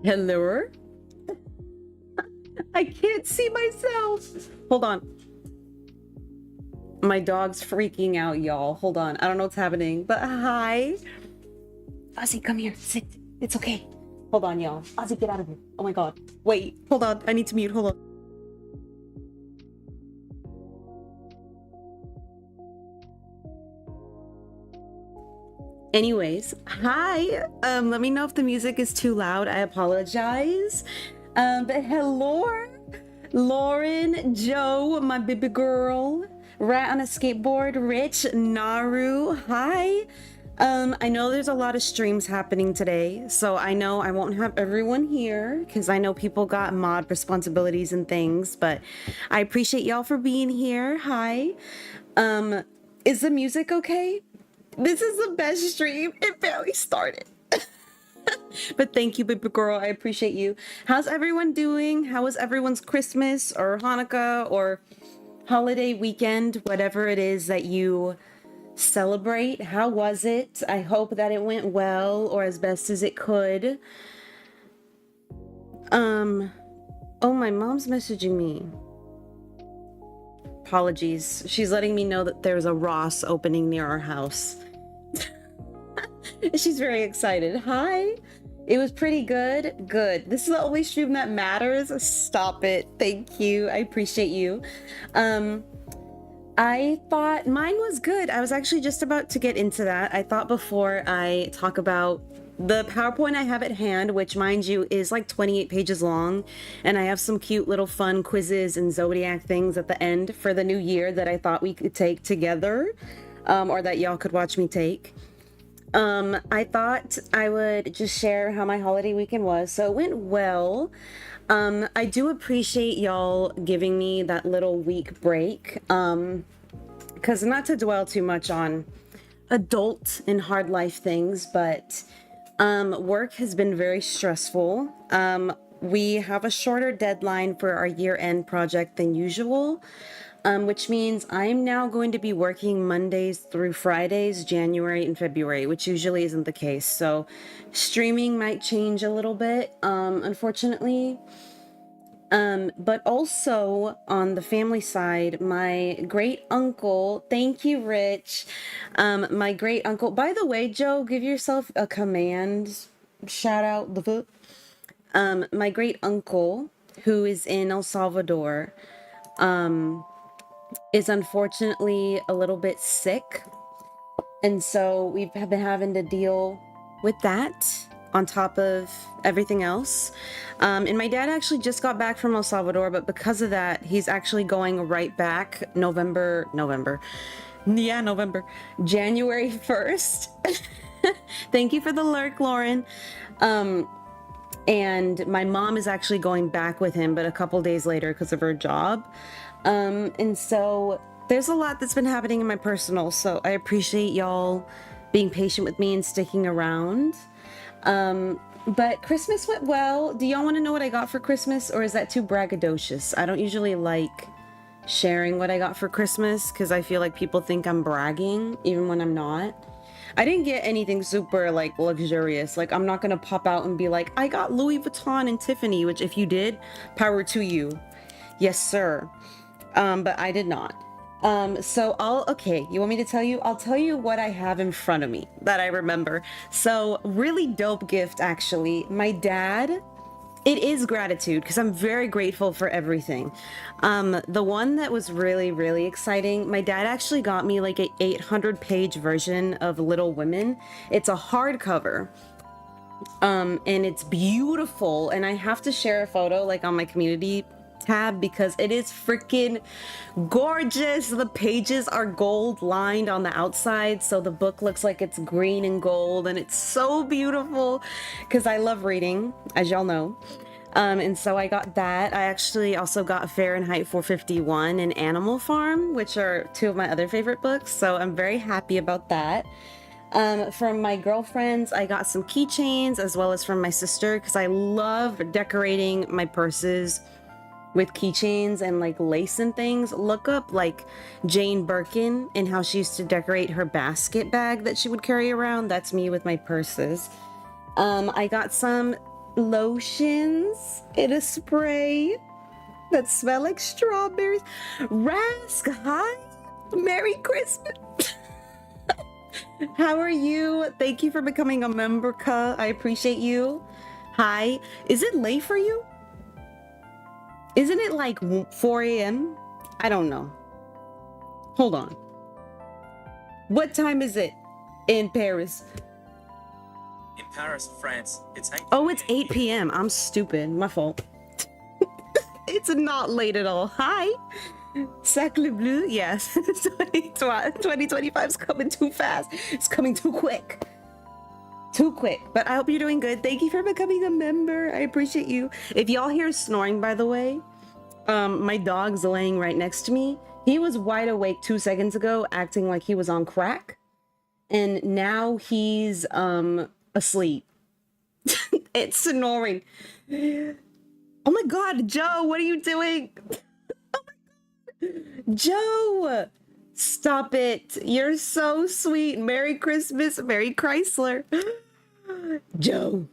Hello? I can't see myself. Hold on. My dog's freaking out, y'all. Hold on. I don't know what's happening, but hi. 𝐻𝐲𝐿, come here. Sit. It's okay. Hold on, y'all. 𝐻𝐲𝐿, get out of here. Oh my god. Wait. Hold on. I need to mute. Hold on. Anyways, hi. Let me know if the music is too loud. I apologize. But hello, Lauren, Joe, my baby girl, Rat on a Skateboard, Rich, Naru, hi. I know there's a lot of streams happening today, so I know I won't have everyone here because I know people got mod responsibilities and things, but I appreciate y'all for being here. Hi. Is the music okay? This is the best stream. It barely started. But thank you, baby girl. I appreciate you. How's everyone doing? How was everyone's Christmas or Hanukkah or holiday weekend, whatever it is that you celebrate? How was it? I hope that it went well or as best as it could. Oh, my mom's messaging me. Apologies. She's letting me know that there's a Ross opening near our house. She's very excited. Hi. It was pretty good. Good. This is the only stream that matters. Stop it. Thank you. I appreciate you. I thought mine was good. I was actually just about to get into that. I thought before I talk about the PowerPoint I have at hand, which mind you is like 28 pages long, and I have some cute little fun quizzes and zodiac things at the end for the new year that I thought we could take together, or that y'all could watch me take. I thought I would just share how my holiday weekend was. So it went well. I do appreciate y'all giving me that little week break. Because not to dwell too much on adult and hard life things, but work has been very stressful. We have a shorter deadline for our year-end project than usual. Which means I'm now going to be working Mondays through Fridays, January and February, which usually isn't the case. So streaming might change a little bit, unfortunately. But also on the family side, my great uncle, thank you, Rich. My great uncle, by the way, Joe, give yourself a command, shout out the foot. My great uncle, who is in El Salvador, is unfortunately a little bit sick, and so we've been having to deal with that on top of everything else. And my dad actually just got back from El Salvador, but because of that, he's actually going right back January 1st. Thank you for the lurk, Lauren. And my mom is actually going back with him, but a couple days later because of her job. And so there's a lot that's been happening in my personal, so I appreciate y'all being patient with me and sticking around. But Christmas went well. Do y'all want to know what I got for Christmas, or is that too braggadocious? I don't usually like sharing what I got for Christmas because I feel like people think I'm bragging even when I'm not. I didn't get anything super like luxurious. Like, I'm not gonna pop out and be like, I got Louis Vuitton and Tiffany, which if you did, power to you. Yes, sir. But I did not. So okay, you want me to tell you? I'll tell you what I have in front of me that I remember. So really dope gift, actually. My dad, it is gratitude because I'm very grateful for everything. The one that was really, really exciting, my dad actually got me like an 800-page version of Little Women. It's a hardcover. And it's beautiful. And I have to share a photo like on my community tab because it is freaking gorgeous. The pages are gold lined on the outside, so the book looks like it's green and gold, and it's so beautiful because I love reading, as y'all know. And so I got that. I actually also got Fahrenheit 451 and Animal Farm, which are two of my other favorite books, so I'm very happy about that. From my girlfriends, I got some keychains, as well as from my sister, because I love decorating my purses with keychains and like lace and things. Look up like Jane Birkin and how she used to decorate her basket bag that she would carry around. That's me with my purses. I got some lotions in a spray that smell like strawberries. Rask, hi. Merry Christmas. How are you? Thank you for becoming a member, Ka. I appreciate you. Hi. Is it late for you? Isn't it like 4 a.m.? I don't know. Hold on. What time is it in Paris? In Paris, France, it's 8 Oh, it's 8 p.m. I'm stupid. My fault. It's not late at all. Hi. Sacre bleu. Yes. 2025 is coming too fast. It's coming too quick. Too quick. But I hope you're doing good. Thank you for becoming a member. I appreciate you. If y'all hear snoring, by the way, my dog's laying right next to me. He was wide awake 2 seconds ago, acting like he was on crack. And now he's asleep. It's snoring. Oh my God, Joe, what are you doing? Oh my God. Joe, stop it. You're so sweet. Merry Christmas, Merry Chrysler. Joe,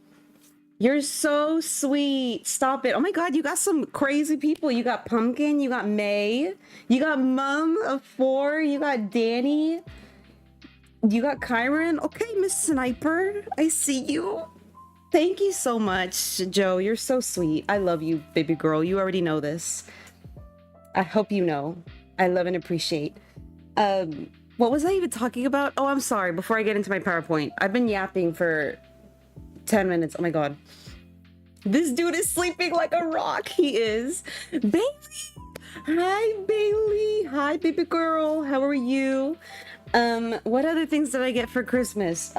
you're so sweet. Stop it. Oh my God, you got some crazy people. You got Pumpkin, you got May, you got Mom of 4, you got Danny, you got Kyron. Okay, Miss Sniper, I see you. Thank you so much, Joe. You're so sweet. I love you, baby girl. You already know this. I hope you know. I love and appreciate. What was I even talking about? Oh, I'm sorry. Before I get into my PowerPoint, I've been yapping for 10 minutes. Oh my God. This dude is sleeping like a rock. He is. Bailey. Hi, Bailey. Hi, baby girl. How are you? What other things did I get for Christmas?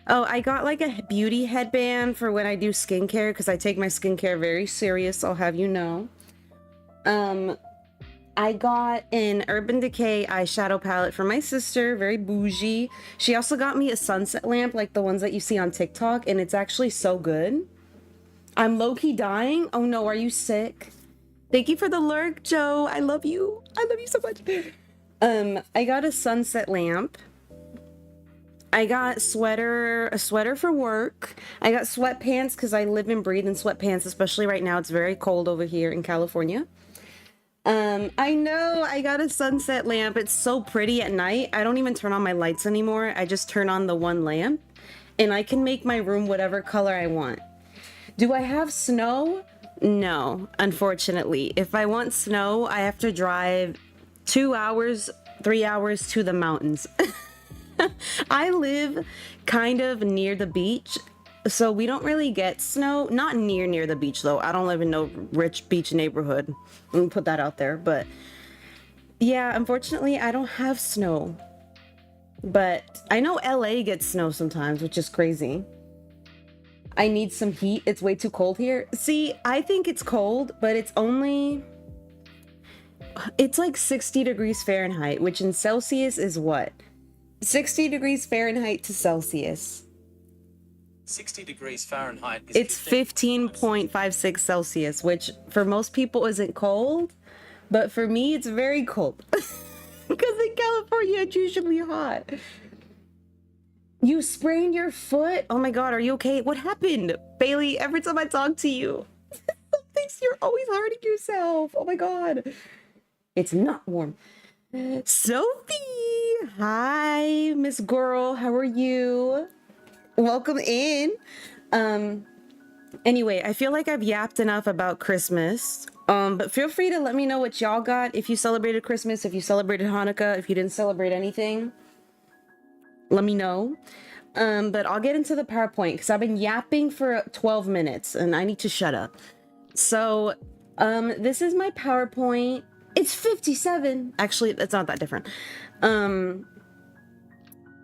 Oh, I got like a beauty headband for when I do skincare because I take my skincare very serious, I'll have you know. I got an Urban Decay eyeshadow palette for my sister, very bougie. She also got me a sunset lamp like the ones that you see on TikTok, and it's actually so good. I'm low-key dying. Oh no, are you sick? Thank you for the lurk, Joe. I love you. I love you so much. I got a sunset lamp. I got a sweater for work. I got sweatpants because I live and breathe in sweatpants, especially right now. It's very cold over here in California. I know I got a sunset lamp. It's so pretty at night. I don't even turn on my lights anymore. I just turn on the one lamp and I can make my room whatever color I want. Do I have snow? No, unfortunately. If I want snow, I have to drive 2 hours, 3 hours to the mountains. I live kind of near the beach, so we don't really get snow. Not near the beach, though. I don't live in no rich beach neighborhood. Let me put that out there. But yeah, unfortunately, I don't have snow. But I know LA gets snow sometimes, which is crazy. I need some heat. It's way too cold here. See, I think it's cold, but it's like 60 degrees Fahrenheit, which in Celsius is what? 60 degrees Fahrenheit to Celsius. 60 degrees Fahrenheit is It's 15.56 Celsius, which for most people isn't cold, but for me it's very cold. Because in California it's usually hot. You sprained your foot? Oh my God, are you okay? What happened? Bailey, every time I talk to you, thinks you're always hurting yourself. Oh my God. It's not warm. Sophie, hi, Miss Girl, how are you? Welcome in. Anyway, I feel like I've yapped enough about Christmas. But feel free to let me know what y'all got. If you celebrated Christmas, if you celebrated Hanukkah, if you didn't celebrate anything, let me know. But I'll get into the PowerPoint because I've been yapping for 12 minutes and I need to shut up. So, this is my PowerPoint. It's 57. Actually, it's not that different.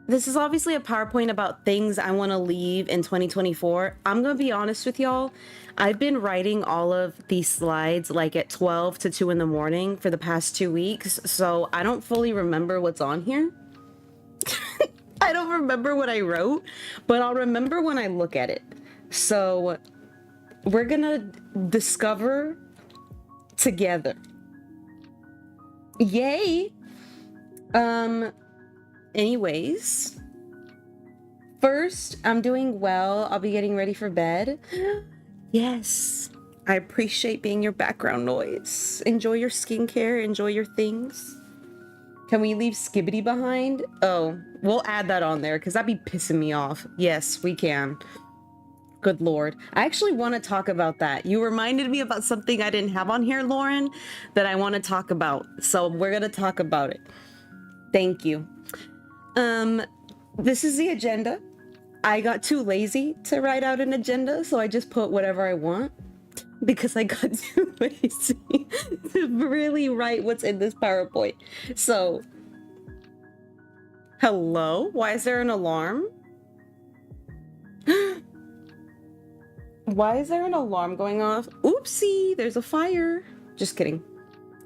This is obviously a PowerPoint about things I want to leave in 2024. I'm going to be honest with y'all. I've been writing all of these slides like at 12 to 2 in the morning for the past 2 weeks. So I don't fully remember what's on here. I don't remember what I wrote, but I'll remember when I look at it. So we're going to discover together. Yay. Anyways, First, I'm doing well. I'll be getting ready for bed. Yes, I appreciate being your background noise. Enjoy your skincare, enjoy your things. Can we leave Skibbity behind? Oh, we'll add that on there because that'd be pissing me off. Yes, we can. Good Lord. I actually want to talk about that. You reminded me about something I didn't have on here, Lauren, that I want to talk about. So we're going to talk about it. Thank you. This is the agenda. I got too lazy to write out an agenda, so I just put whatever I want because I got too lazy to really write what's in this PowerPoint. So, hello? Why is there an alarm? Why is there an alarm going off? Oopsie, there's a fire. Just kidding.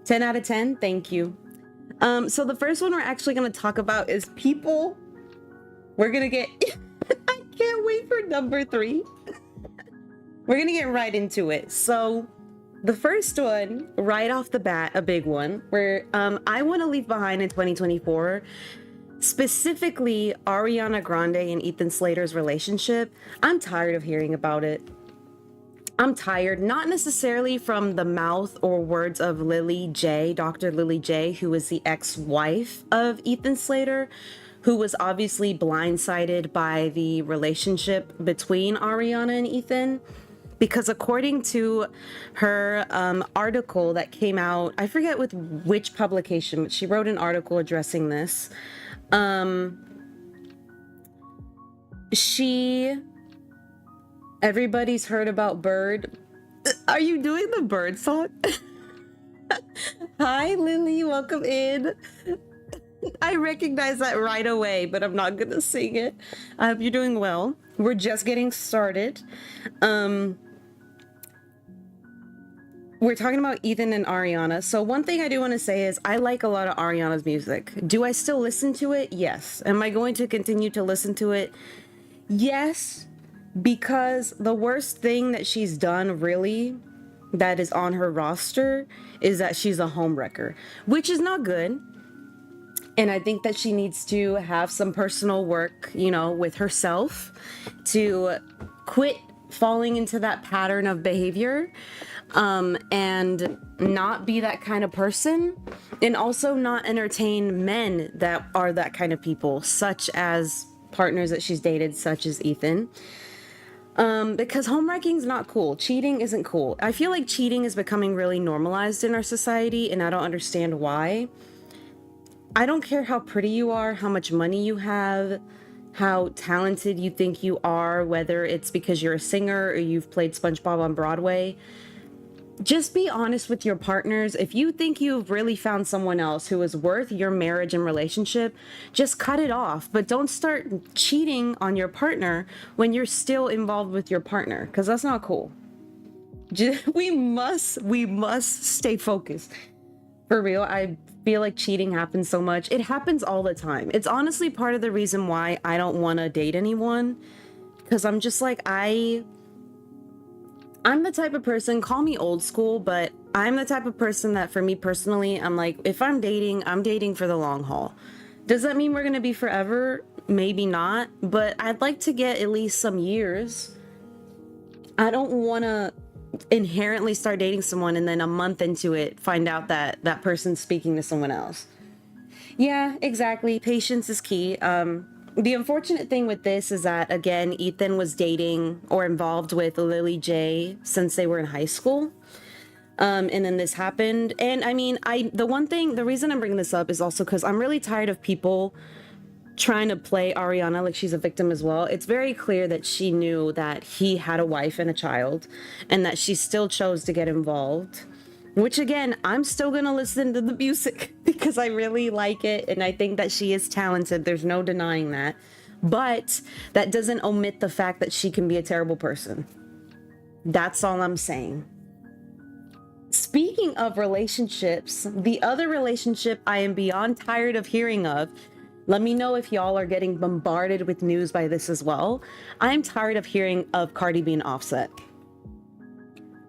10 out of 10, thank you. So the first one we're actually going to talk about is people. We're going to get... I can't wait for number 3. We're going to get right into it. So the first one, right off the bat, a big one, where I want to leave behind in 2024, specifically Ariana Grande and Ethan Slater's relationship. I'm tired of hearing about it. I'm tired, not necessarily from the mouth or words of Lily J, Dr. Lily J, who is the ex-wife of Ethan Slater, who was obviously blindsided by the relationship between Ariana and Ethan. Because according to her article that came out, I forget with which publication, but she wrote an article addressing this. Everybody's heard about Bird. Are you doing the Bird song? Hi, Lily, welcome in. I recognize that right away, but I'm not gonna sing it. I hope you're doing well. We're just getting started. We're talking about Ethan and Ariana. So one thing I do want to say is I like a lot of Ariana's music. Do I still listen to it? Yes. Am I going to continue to listen to it? Yes, because the worst thing that she's done really that is on her roster is that she's a homewrecker, which is not good. And I think that she needs to have some personal work, you know, with herself to quit falling into that pattern of behavior, and not be that kind of person, and also not entertain men that are that kind of people, such as partners that she's dated, such as Ethan. Because homewrecking's not cool. Cheating isn't cool. I feel like cheating is becoming really normalized in our society, and I don't understand why. I don't care how pretty you are, how much money you have, how talented you think you are, whether it's because you're a singer or you've played SpongeBob on Broadway. Just be honest with your partners. If you think you've really found someone else who is worth your marriage and relationship, just cut it off. But don't start cheating on your partner when you're still involved with your partner, because that's not cool. We must stay focused. For real, I feel like cheating happens so much. It happens all the time. It's honestly part of the reason why I don't want to date anyone, because I'm just like, I'm the type of person, call me old school, but I'm the type of person that, for me personally, I'm like, if I'm dating for the long haul. Does that mean we're going to be forever? Maybe not, but I'd like to get at least some years. I don't want to inherently start dating someone and then a month into it find out that that person's speaking to someone else. Yeah, exactly. Patience is key. The unfortunate thing with this is that, again, Ethan was dating or involved with Lily J since they were in high school. And then this happened. And I mean, the reason I'm bringing this up is also because I'm really tired of people trying to play Ariana like she's a victim as well. It's very clear that she knew that he had a wife and a child, and that she still chose to get involved. Which, again, I'm still gonna listen to the music because I really like it, and I think that she is talented. There's no denying that. But that doesn't omit the fact that she can be a terrible person. That's all I'm saying. Speaking of relationships, the other relationship I am beyond tired of hearing of, let me know if y'all are getting bombarded with news by this as well. I'm tired of hearing of Cardi B and Offset.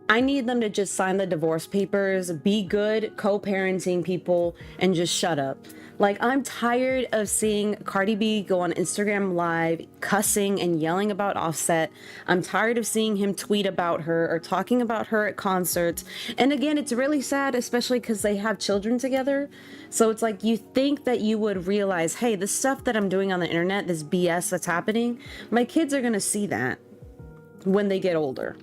I need them to just sign the divorce papers, be good co-parenting people, and just shut up. Like, I'm tired of seeing Cardi B go on Instagram Live cussing and yelling about Offset. I'm tired of seeing him tweet about her or talking about her at concerts. And again, it's really sad, especially because they have children together. So it's like, you think that you would realize, hey, the stuff that I'm doing on the internet, this BS that's happening, my kids are going to see that when they get older.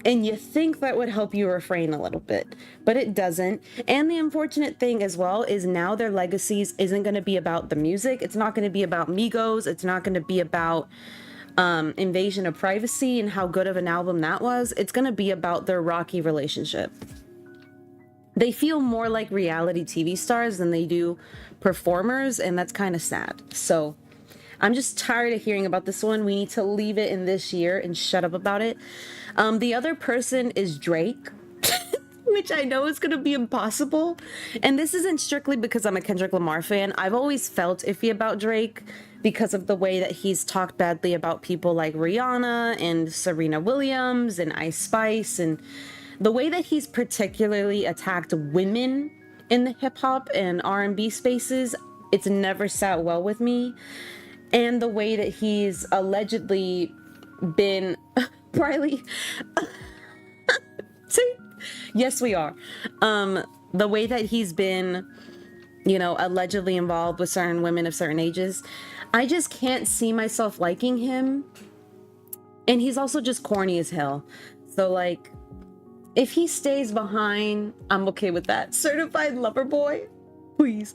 And you think that would help you refrain a little bit, but it doesn't. And the unfortunate thing as well is now their legacies isn't going to be about the music. It's not going to be about Migos. It's not going to be about Invasion of Privacy and how good of an album that was. It's going to be about their rocky relationship. They feel more like reality TV stars than they do performers, and that's kind of sad. So I'm just tired of hearing about this one. We need to leave it in this year and shut up about it. The other person is Drake, which I know is going to be impossible. And this isn't strictly because I'm a Kendrick Lamar fan. I've always felt iffy about Drake because of the way that he's talked badly about people like Rihanna and Serena Williams and Ice Spice, and the way that he's particularly attacked women in the hip hop and R&B spaces. It's never sat well with me. And the way that he's allegedly been Riley. Yes, we are. The way that he's been, you know, allegedly involved with certain women of certain ages, I just can't see myself liking him. And he's also just corny as hell. So like, if he stays behind, I'm okay with that. Certified lover boy, please.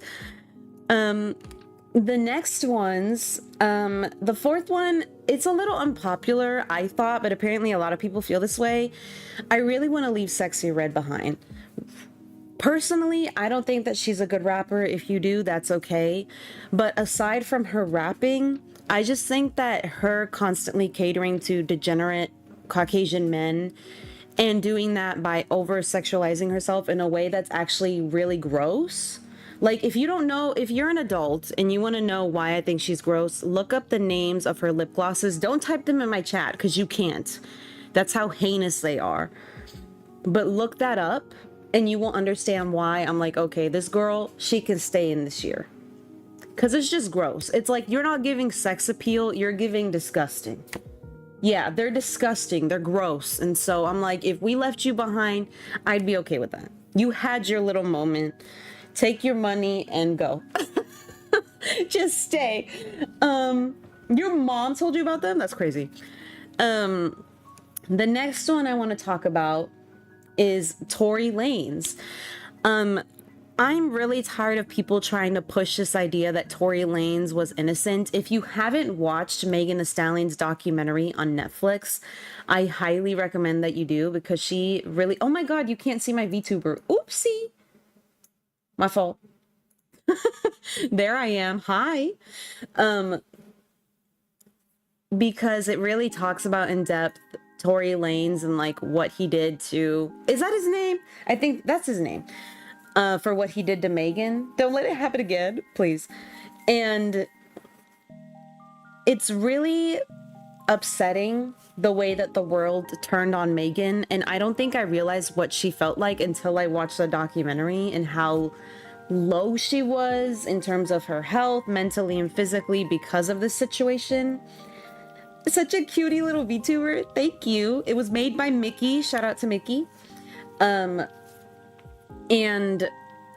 The next ones, the fourth one, it's a little unpopular, I thought, but apparently a lot of people feel this way. I really want to leave Sexy Red behind. Personally, I don't think that she's a good rapper. If you do, that's okay. But aside from her rapping, I just think that her constantly catering to degenerate Caucasian men and doing that by over-sexualizing herself in a way that's actually really gross. Like, if you don't know, if you're an adult and you want to know why I think she's gross, look up the names of her lip glosses. Don't type them in my chat because you can't. That's how heinous they are. But look that up and you will understand why I'm like, okay, this girl, she can stay in this year. Because it's just gross. It's like, you're not giving sex appeal, you're giving disgusting. Yeah, they're disgusting, they're gross. And so I'm like, if we left you behind, I'd be okay with that. You had your little moment. Take your money and go. Just stay. Your mom told you about them? That's crazy. The next one I want to talk about is Tory Lanez. I'm really tired of people trying to push this idea that Tory Lanez was innocent. If you haven't watched Megan Thee Stallion's documentary on Netflix, I highly recommend that you do, because she really... Oh my God, you can't see my VTuber. Oopsie. My fault. There I am. Hi. Because it really talks about in depth Tory Lanez and like what he did to... Is that his name? I think that's his name. For what he did to Megan. Don't let it happen again, please. And it's really upsetting the way that the world turned on Megan. And I don't think I realized what she felt like until I watched the documentary, and how low she was in terms of her health, mentally and physically, because of this situation. Such a cutie little VTuber. Thank you. It was made by Mickey. Shout out to Mickey. And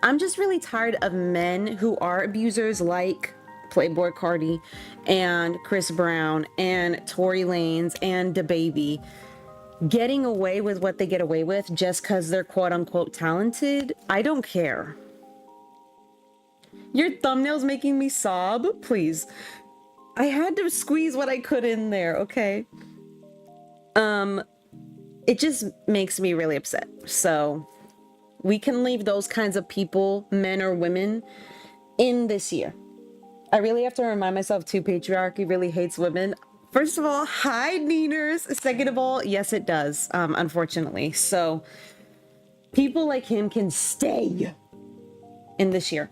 I'm just really tired of men who are abusers like Playboy Cardi and Chris Brown and Tory Lanez and DaBaby getting away with what they get away with just because they're quote unquote talented. I don't care. Your thumbnail's making me sob. Please. I had to squeeze what I could in there, okay? It just makes me really upset. So we can leave those kinds of people, men or women, in this year. I really have to remind myself too, patriarchy really hates women. First of all, hi Neeners. Second of all, yes it does, unfortunately. So people like him can stay in this year.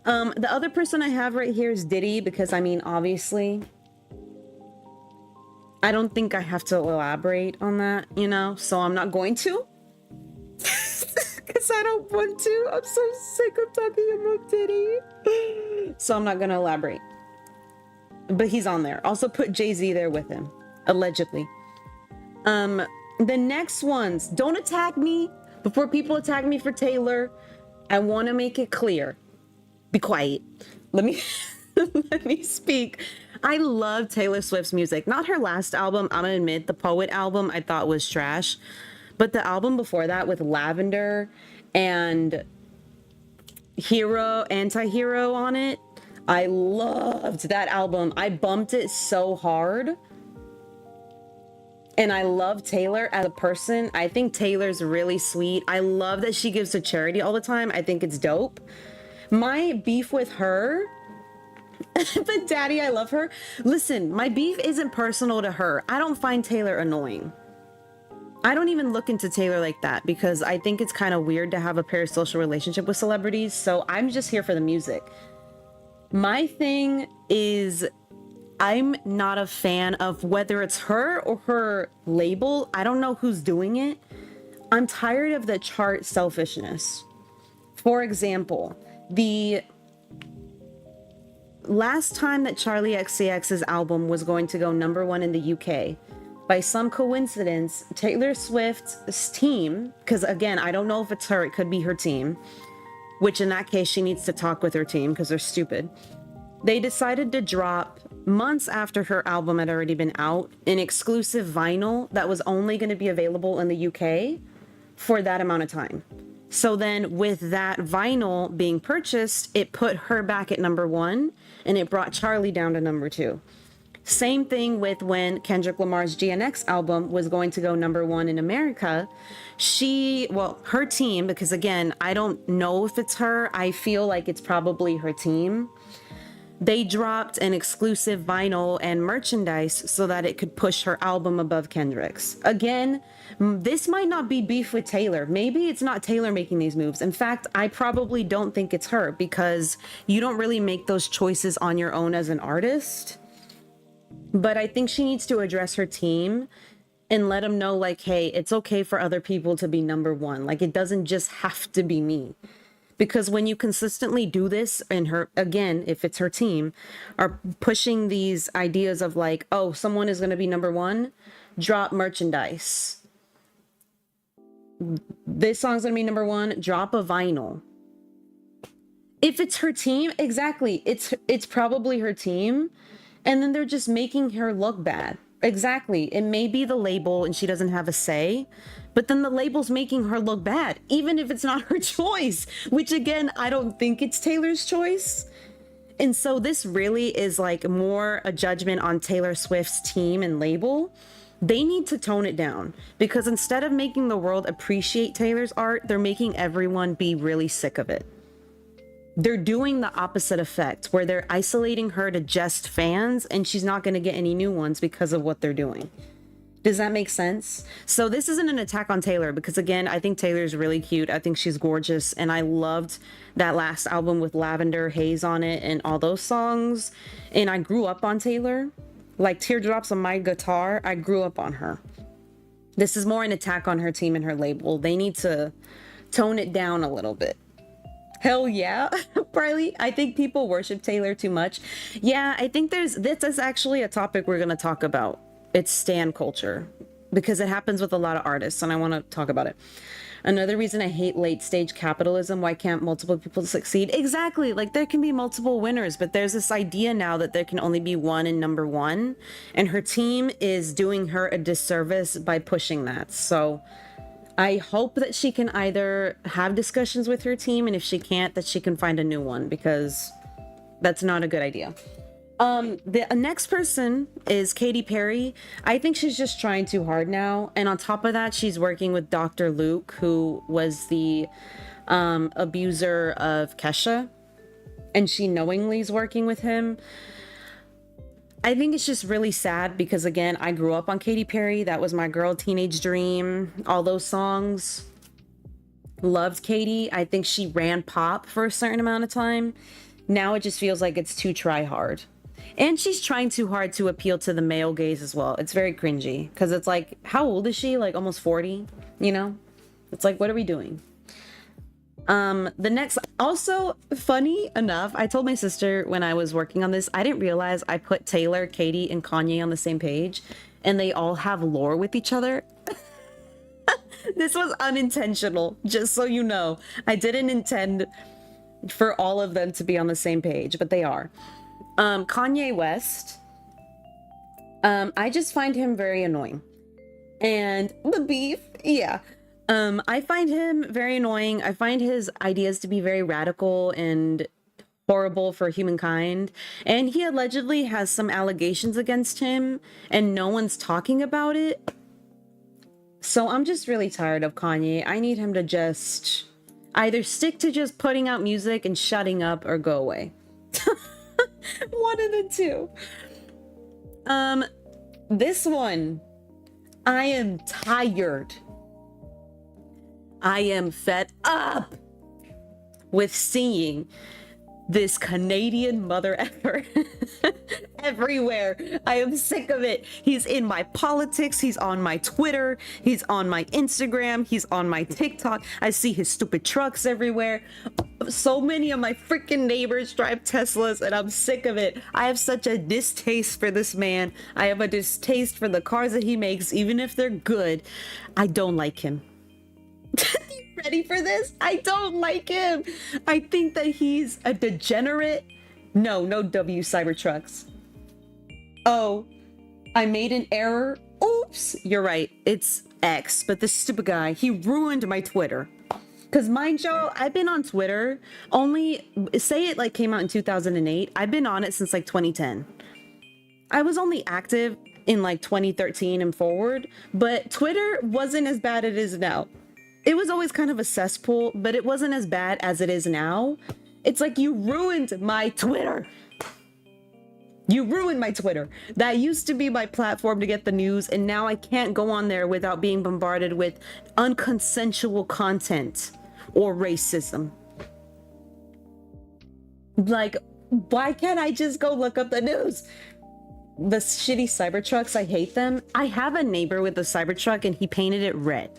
The other person I have right here is Diddy, because I mean, obviously, I don't think I have to elaborate on that, you know, so I'm not going to. Because I don't want to. I'm so sick of talking about Diddy. So I'm not going to elaborate. But he's on there. Also put Jay-Z there with him, allegedly. The next ones, don't attack me. Before people attack me for Taylor, I want to make it clear. Be quiet. Let me let me speak. I love Taylor Swift's music. Not her last album. I'm gonna admit the Poet album I thought was trash. But the album before that with Lavender and Hero, Anti-Hero on it, I loved that album. I bumped it so hard. And I love Taylor as a person. I think Taylor's really sweet. I love that she gives to charity all the time. I think it's dope. My beef with her, but Daddy, I love her. Listen, my beef isn't personal to her. I don't find Taylor annoying. I don't even look into Taylor like that because I think it's kind of weird to have a parasocial relationship with celebrities. So I'm just here for the music. My thing is, I'm not a fan of whether it's her or her label. I don't know who's doing it. I'm tired of the chart selfishness. For example, the last time that Charlie XCX's album was going to go #1 in the UK, by some coincidence, Taylor Swift's team, because again, I don't know if it's her, it could be her team, which in that case, she needs to talk with her team because they're stupid. They decided to drop, months after her album had already been out, an exclusive vinyl that was only going to be available in the UK for that amount of time. So then with that vinyl being purchased, it put her back at #1 and it brought Charlie down to #2. Same thing with when Kendrick Lamar's GNX album was going to go #1 in America. Her team, because again, I don't know if it's her, I feel like it's probably her team. They dropped an exclusive vinyl and merchandise so that it could push her album above Kendrick's. Again, this might not be beef with Taylor. Maybe it's not Taylor making these moves. In fact, I probably don't think it's her because you don't really make those choices on your own as an artist. But I think she needs to address her team and let them know, like, hey, it's okay for other people to be #1. Like, it doesn't just have to be me. Because when you consistently do this, and her, again, if it's her team, are pushing these ideas of like, oh, someone is going to be #1, drop merchandise. This song's going to be #1, drop a vinyl. If it's her team, exactly, it's probably her team. And then they're just making her look bad. Exactly. It may be the label and she doesn't have a say, but then the label's making her look bad, even if it's not her choice, which again, I don't think it's Taylor's choice. And so this really is like more a judgment on Taylor Swift's team and label. They need to tone it down because instead of making the world appreciate Taylor's art, they're making everyone be really sick of it. They're doing the opposite effect where they're isolating her to just fans and she's not going to get any new ones because of what they're doing. Does that make sense? So this isn't an attack on Taylor because again, I think Taylor's really cute. I think she's gorgeous. And I loved that last album with Lavender Haze on it and all those songs. And I grew up on Taylor, like Teardrops on My Guitar. I grew up on her. This is more an attack on her team and her label. They need to tone it down a little bit. Hell yeah, Riley. I think people worship Taylor too much. Yeah, I think this is actually a topic we're going to talk about. It's stan culture because it happens with a lot of artists and I want to talk about it. Another reason I hate late stage capitalism. Why can't multiple people succeed? Exactly. Like there can be multiple winners, but there's this idea now that there can only be one in #1 and her team is doing her a disservice by pushing that. So I hope that she can either have discussions with her team, and if she can't, that she can find a new one because that's not a good idea. The next person is Katy Perry. I think she's just trying too hard now. And on top of that, she's working with Dr. Luke, who was the abuser of Kesha, and she knowingly is working with him. I think it's just really sad because again, I grew up on Katy Perry. That was my girl teenage dream. All those songs. Loved Katy. I think she ran pop for a certain amount of time. Now it just feels like it's too try hard. And she's trying too hard to appeal to the male gaze as well. It's very cringy because it's like, how old is she? Like almost 40, you know? It's like, what are we doing? The next, also funny enough, I told my sister when I was working on this, I didn't realize I put Taylor, Katie, and Kanye on the same page, and they all have lore with each other. This was unintentional, just so you know. I didn't intend for all of them to be on the same page, but they are. Kanye West, I just find him very annoying. And the beef, yeah. I find him very annoying. I find his ideas to be very radical and horrible for humankind. And he allegedly has some allegations against him, and no one's talking about it. So I'm just really tired of Kanye. I need him to just either stick to just putting out music and shutting up or go away. One of the two. This one, I am tired. I am fed up with seeing this Canadian mother effer everywhere. I am sick of it. He's in my politics. He's on my Twitter. He's on my Instagram. He's on my TikTok. I see his stupid trucks everywhere. So many of my freaking neighbors drive Teslas, and I'm sick of it. I have such a distaste for this man. I have a distaste for the cars that he makes, even if they're good. I don't like him. You ready for this? I don't like him. I think that he's a degenerate. No Cybertrucks. Oh, I made an error. Oops, you're right. It's X, but this stupid guy, he ruined my Twitter. Because mind y'all, I've been on Twitter only, say it like came out in 2008. I've been on it since like 2010. I was only active in like 2013 and forward, but Twitter wasn't as bad as it is now. It was always kind of a cesspool, but it wasn't as bad as it is now. It's like you ruined my Twitter. You ruined my Twitter. That used to be my platform to get the news, and now I can't go on there without being bombarded with unconsensual content or racism. Like, why can't I just go look up the news? The shitty Cybertrucks, I hate them. I have a neighbor with a Cybertruck and he painted it red.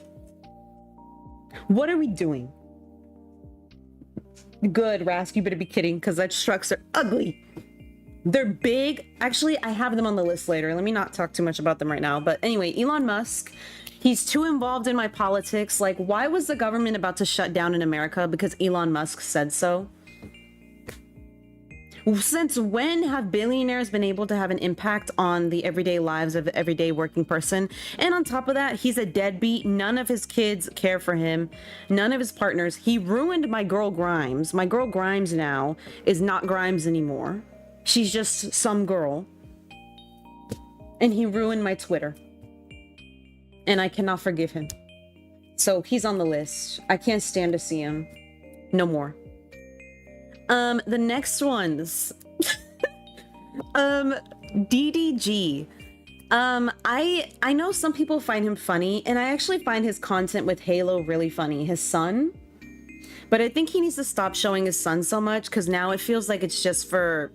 What are we doing? Good, Rask, you better be kidding, because those trucks are ugly. They're big. Actually, I have them on the list later. Let me not talk too much about them right now. But anyway, Elon Musk, he's too involved in my politics. Like, why was the government about to shut down in America? Because Elon Musk said so. Since when have billionaires been able to have an impact on the everyday lives of the everyday working person? And on top of that, he's a deadbeat. None of his kids care for him. None of his partners. He ruined my girl Grimes. My girl Grimes now is not Grimes anymore. She's just some girl. And he ruined my Twitter. And I cannot forgive him. So he's on the list. I can't stand to see him. No more. The next ones. DDG. I know some people find him funny, and I actually find his content with Halo really funny. His son. But I think he needs to stop showing his son so much, because now it feels like it's just for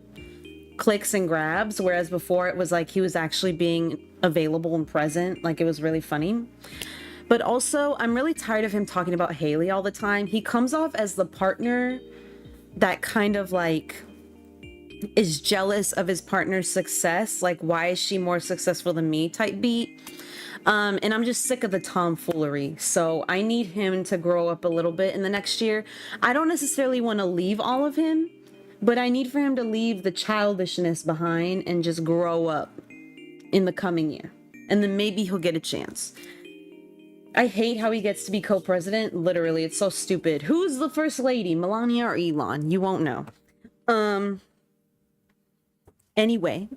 clicks and grabs, whereas before it was like he was actually being available and present. Like, it was really funny. But also, I'm really tired of him talking about Haley all the time. He comes off as the partner that kind of like is jealous of his partner's success. Like, why is she more successful than me type beat. And I'm just sick of the tomfoolery. So I need him to grow up a little bit in the next year. I don't necessarily want to leave all of him, but I need for him to leave the childishness behind and just grow up in the coming year. And then maybe he'll get a chance. I hate how he gets to be co-president. Literally, it's so stupid. Who's the first lady, Melania or Elon? You won't know. Anyway.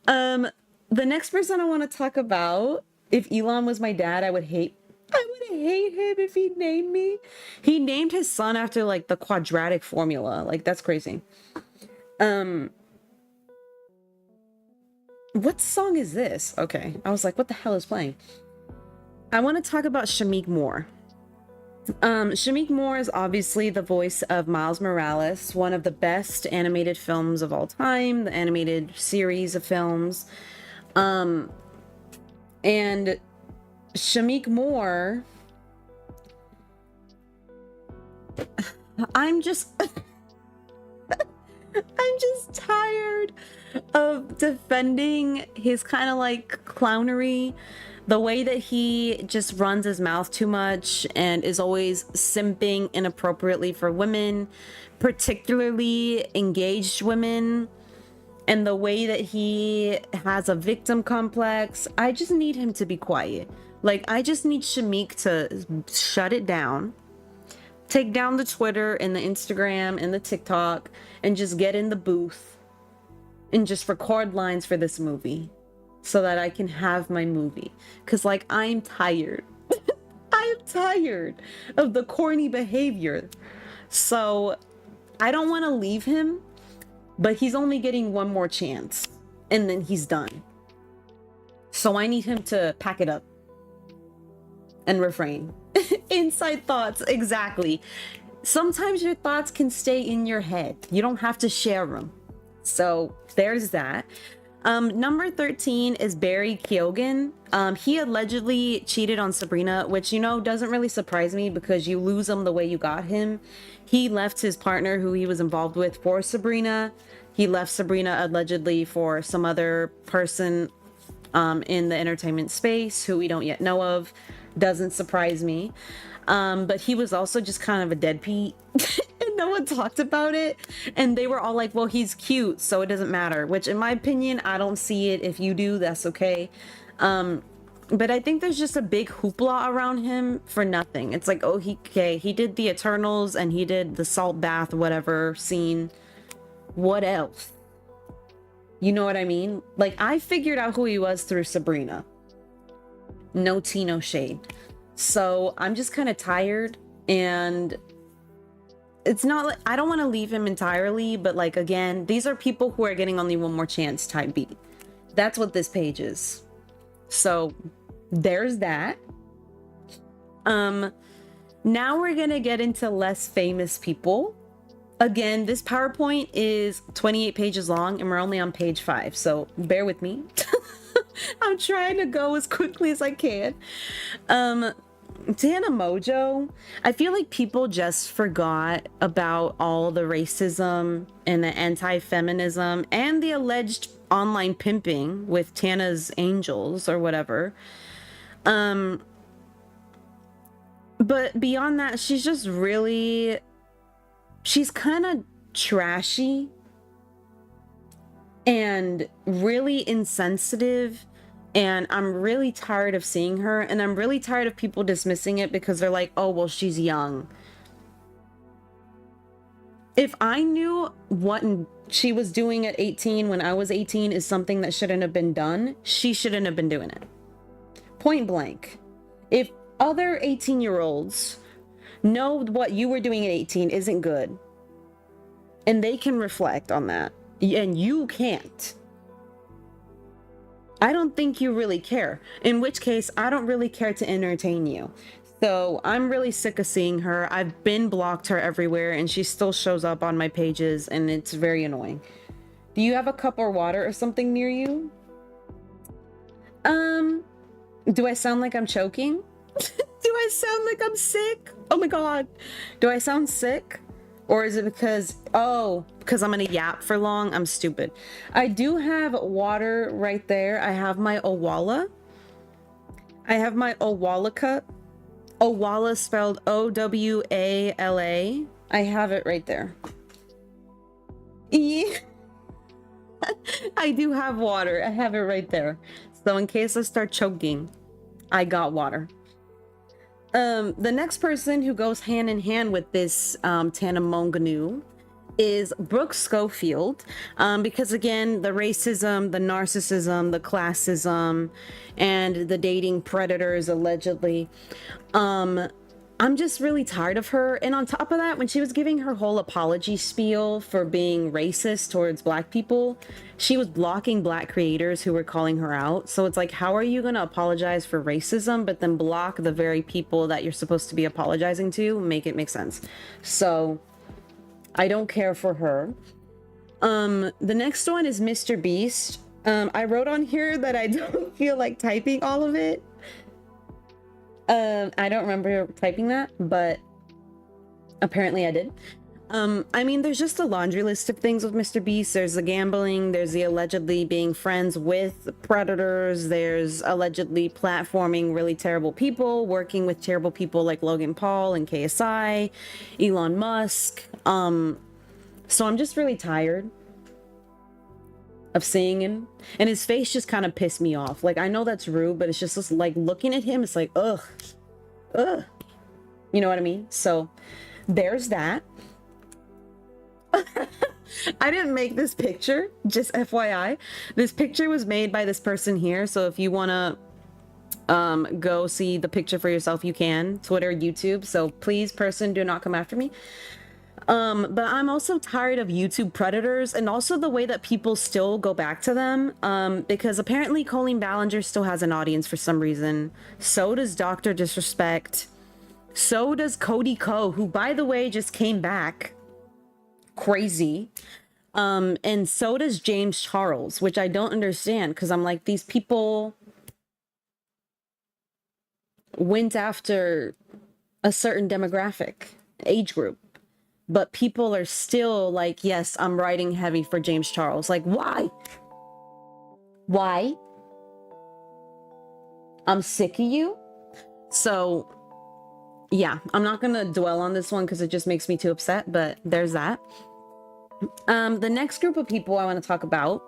The next person I want to talk about, if Elon was my dad, I would hate him if he named me. He named his son after like the quadratic formula. Like, that's crazy. What song is this? Okay. I was like, what the hell is playing? I want to talk about Shameik Moore. Shameik Moore is obviously the voice of Miles Morales, one of the best animated films of all time, the animated series of films. And Shameik Moore, I'm just I'm just tired of defending his kind of like clownery, the way that he just runs his mouth too much and is always simping inappropriately for women, particularly engaged women, and the way that he has a victim complex. I just need him to be quiet. Like, I just need Shameik to shut it down, take down the Twitter and the Instagram and the TikTok, and just get in the booth and just record lines for this movie so that I can have my movie. Because, like, I'm tired. I am tired of the corny behavior. So I don't want to leave him, but he's only getting one more chance and then he's done. So I need him to pack it up and refrain. Inside thoughts, exactly. Sometimes your thoughts can stay in your head. You don't have to share them. So there's that. Number 13 is Barry Keoghan. He allegedly cheated on Sabrina, which, you know, doesn't really surprise me because you lose him the way you got him. He left his partner who he was involved with for Sabrina. He left Sabrina allegedly for some other person in the entertainment space who we don't yet know of. Doesn't surprise me. But he was also just kind of a deadbeat. And no one talked about it. And they were all like, well, he's cute, so it doesn't matter. Which, in my opinion, I don't see it. If you do, that's okay. But I think there's just a big hoopla around him for nothing. It's like, oh, he did the Eternals and he did the salt bath, whatever scene. What else? You know what I mean? Like, I figured out who he was through Sabrina. No tea, no shade. So I'm just kind of tired, and it's not like I don't want to leave him entirely, but like, again, these are people who are getting only one more chance type beat. That's what this page is. So there's that. Now we're gonna get into less famous people. Again, this PowerPoint is 28 pages long and we're only on page 5, so bear with me. I'm trying to go as quickly as I can. Tana Mojo, I feel like people just forgot about all the racism and the anti-feminism and the alleged online pimping with Tana's Angels or whatever. But beyond that, she's just really, she's kind of trashy and really insensitive. And I'm really tired of seeing her, and I'm really tired of people dismissing it because they're like, oh, well, she's young. If I knew what she was doing at 18 when I was 18 is something that shouldn't have been done, she shouldn't have been doing it. Point blank. If other 18-year-olds know what you were doing at 18 isn't good, and they can reflect on that, and you can't, I don't think you really care. In which case, I don't really care to entertain you. So I'm really sick of seeing her. I've been blocked her everywhere and she still shows up on my pages and it's very annoying. Do you have a cup or water or something near you? Do I sound like I'm choking? Do I sound like I'm sick? Oh my God. Do I sound sick? Or is it because I'm gonna yap for long? I'm stupid. I do have water right there. I have my 𝐜𝐤𝐬𝐜𝐿𝐴. I have my 𝐜𝐤𝐬𝐜𝐿𝐴 spelled 𝐜𝐤𝐴. I have it right there. Yeah. I do have water. I have it right there. So in case I start choking, I got water. The next person who goes hand in hand with this Tana Mojo is Brooke Schofield, because again, the racism, the narcissism, the classism, and the dating predators allegedly. I'm just really tired of her. And on top of that, when she was giving her whole apology spiel for being racist towards black people, she was blocking black creators who were calling her out. So it's like, how are you going to apologize for racism, but then block the very people that you're supposed to be apologizing to? Make it make sense. So I don't care for her. The next one is Mr. Beast. I wrote on here that I don't feel like typing all of it. I don't remember typing that, but apparently I did. I mean, there's just a laundry list of things with Mr. Beast. There's the gambling, there's the allegedly being friends with predators, there's allegedly platforming really terrible people, working with terrible people like Logan Paul and KSI, Elon Musk. So I'm just really tired of seeing him, and his face just kind of pissed me off. Like, I know that's rude, but it's just like looking at him, it's like, ugh, you know what I mean? So there's that. I didn't make this picture, just FYI. This picture was made by this person here, so if you want to go see the picture for yourself, you can. Twitter, YouTube. So please, person, do not come after me. But I'm also tired of YouTube predators, and also the way that people still go back to them, because apparently Colleen Ballinger still has an audience for some reason. So does Dr. Disrespect. So does 𝐼𝐫𝐞𝐝, who, by the way, just came back. Crazy. And so does James Charles, which I don't understand, because I'm like, these people went after a certain demographic, age group. But people are still like, yes, I'm riding heavy for James Charles. Like, why? Why? I'm sick of you. So, yeah, I'm not going to dwell on this one because it just makes me too upset. But there's that. The next group of people I want to talk about.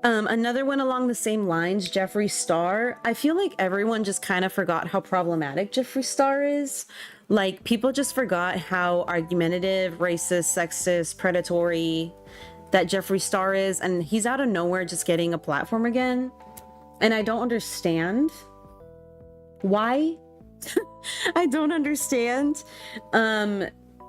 Another one along the same lines, Jeffree Star. I feel like everyone just kind of forgot how problematic Jeffree Star is. Like, people just forgot how argumentative, racist, sexist, predatory that Jeffree Star is, and he's out of nowhere just getting a platform again. And I don't understand why. I don't understand.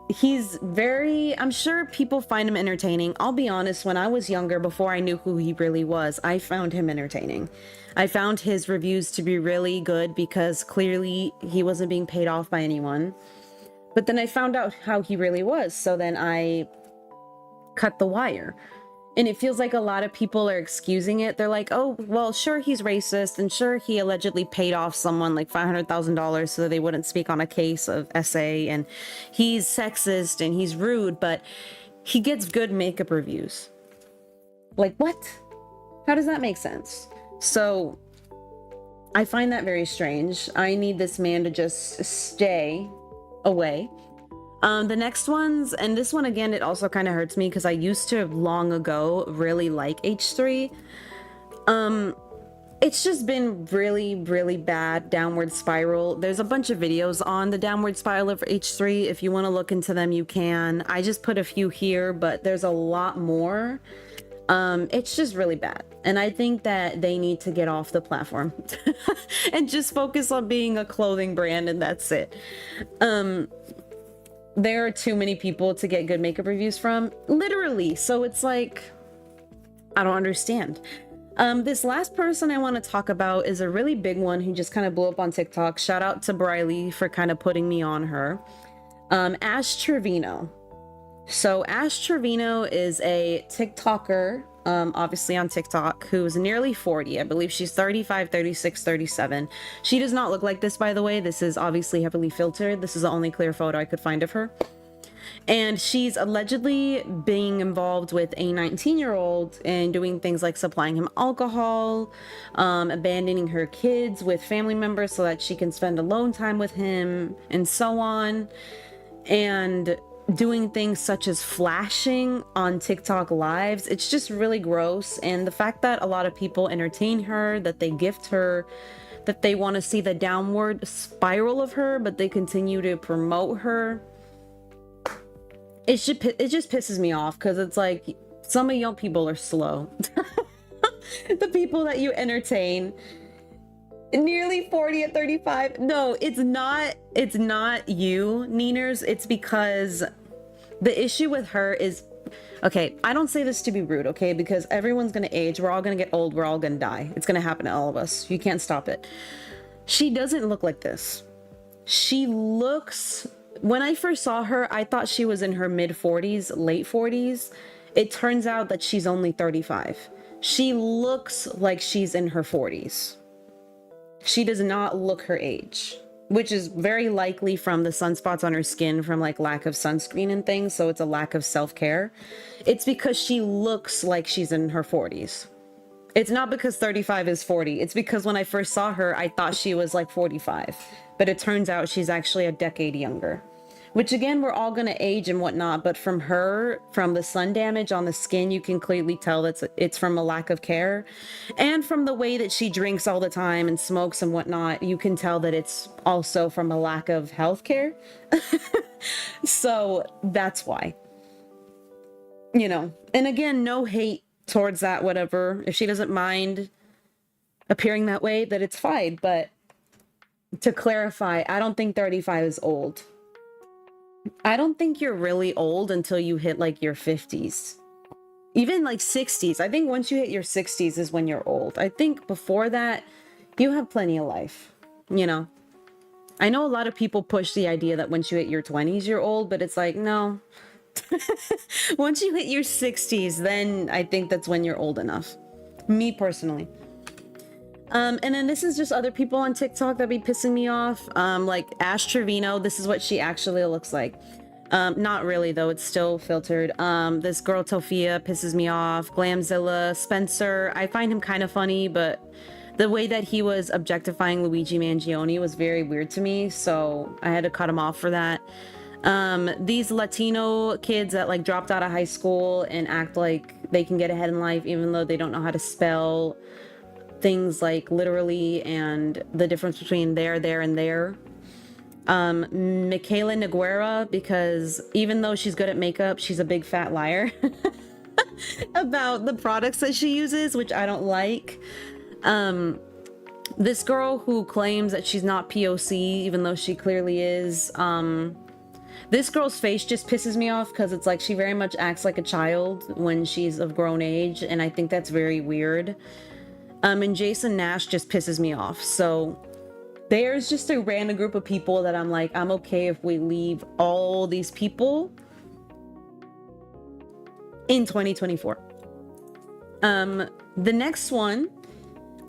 He's very, I'm sure people find him entertaining. I'll be honest, when I was younger, before I knew who he really was, I found him entertaining. I found his reviews to be really good because clearly he wasn't being paid off by anyone. But then I found out how he really was, so then I cut the wire. And it feels like a lot of people are excusing it. They're like, oh, well, sure, he's racist, and sure, he allegedly paid off someone like $500,000 so that they wouldn't speak on a case of SA, and he's sexist and he's rude, but he gets good makeup reviews. Like, what? How does that make sense? So I find that very strange. I need this man to just stay away. The next ones, and this one again, it also kind of hurts me because I used to long ago really like 𝐜𝐻3. It's just been really bad downward spiral. There's a bunch of videos on the downward spiral of 𝐜𝐻3. If you want to look into them, you can. I just put a few here, but there's a lot more. It's just really bad, and I think that they need to get off the platform and just focus on being a clothing brand, and that's it. There are too many people to get good makeup reviews from, literally. So it's like, I don't understand. This last person I want to talk about is a really big one who just kind of blew up on TikTok. Shout out to Briley for kind of putting me on her. Ash Trevino. So Ash Trevino is a TikToker, obviously on TikTok, who is nearly 40. I believe she's 35, 36, 37. She does not look like this, by the way. This is obviously heavily filtered. This is the only clear photo I could find of her. And she's allegedly being involved with a 19-year-old and doing things like supplying him alcohol, abandoning her kids with family members so that she can spend alone time with him, and so on. And doing things such as flashing on TikTok lives. It's just really gross. And the fact that a lot of people entertain her, that they gift her, that they want to see the downward spiral of her, but they continue to promote her. It just pisses me off, because it's like, some of y'all people are slow. The people that you entertain, Nearly 40 at 35. No, it's not you, Neeners. It's because the issue with her is, okay, I don't say this to be rude, okay, because everyone's gonna age, we're all gonna get old, we're all gonna die. It's gonna happen to all of us. You can't stop it. She doesn't look like this. She looks, when I first saw her, I thought she was in her mid 40s, late 40s. It turns out that she's only 35. She looks like she's in her 40s. She does not look her age, which is very likely from the sunspots on her skin from like lack of sunscreen and things. So it's a lack of self-care. It's because she looks like she's in her 40s. It's not because 35 is 40. It's because when I first saw her, I thought she was like 45, but it turns out she's actually a decade younger. Which again, we're all gonna age and whatnot, but from her, from the sun damage on the skin, you can clearly tell that it's from a lack of care. And from the way that she drinks all the time and smokes and whatnot, you can tell that it's also from a lack of health care. So that's why. You know, and again, no hate towards that, whatever. If she doesn't mind appearing that way, that it's fine. But to clarify, I don't think 35 is old. I don't think you're really old until you hit like your 50s. Even like 60s. I think once you hit your 60s is when you're old. I think before that, you have plenty of life, you know? I know a lot of people push the idea that once you hit your 20s, you're old, but it's like, no. Once you hit your 60s, then I think that's when you're old enough. Me personally. And then this is just other people on TikTok that be pissing me off. Like Ash Trevino, this is what she actually looks like. Not really though, it's still filtered. This girl Tofia pisses me off. Glamzilla, Spencer, I find him kind of funny, but the way that he was objectifying Luigi Mangione was very weird to me, so I had to cut him off for that. These Latino kids that like dropped out of high school and act like they can get ahead in life even though they don't know how to spell things like literally and the difference between there, and there. Michaela Neguera, because even though she's good at makeup, she's a big fat liar about the products that she uses, which I don't like. This girl who claims that she's not POC, even though she clearly is. This girl's face just pisses me off because it's like she very much acts like a child when she's of grown age, and I think that's very weird. And Jason Nash just pisses me off. So there's just a random group of people that I'm like, I'm okay if we leave all these people in 2024. The next one,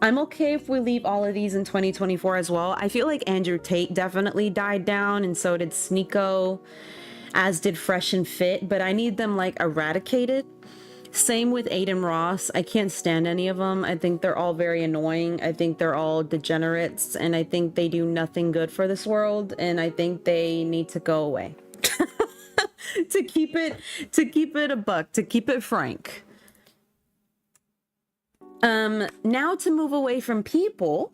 I'm okay if we leave all of these in 2024 as well. I feel like Andrew Tate definitely died down, and so did Sneeko, as did Fresh and Fit, but I need them like eradicated. Same with Aiden Ross. I can't stand any of them. I think they're all very annoying. I think they're all degenerates, and I think they do nothing good for this world, and I think they need to go away. to keep it a buck, to keep it frank. Now to move away from people,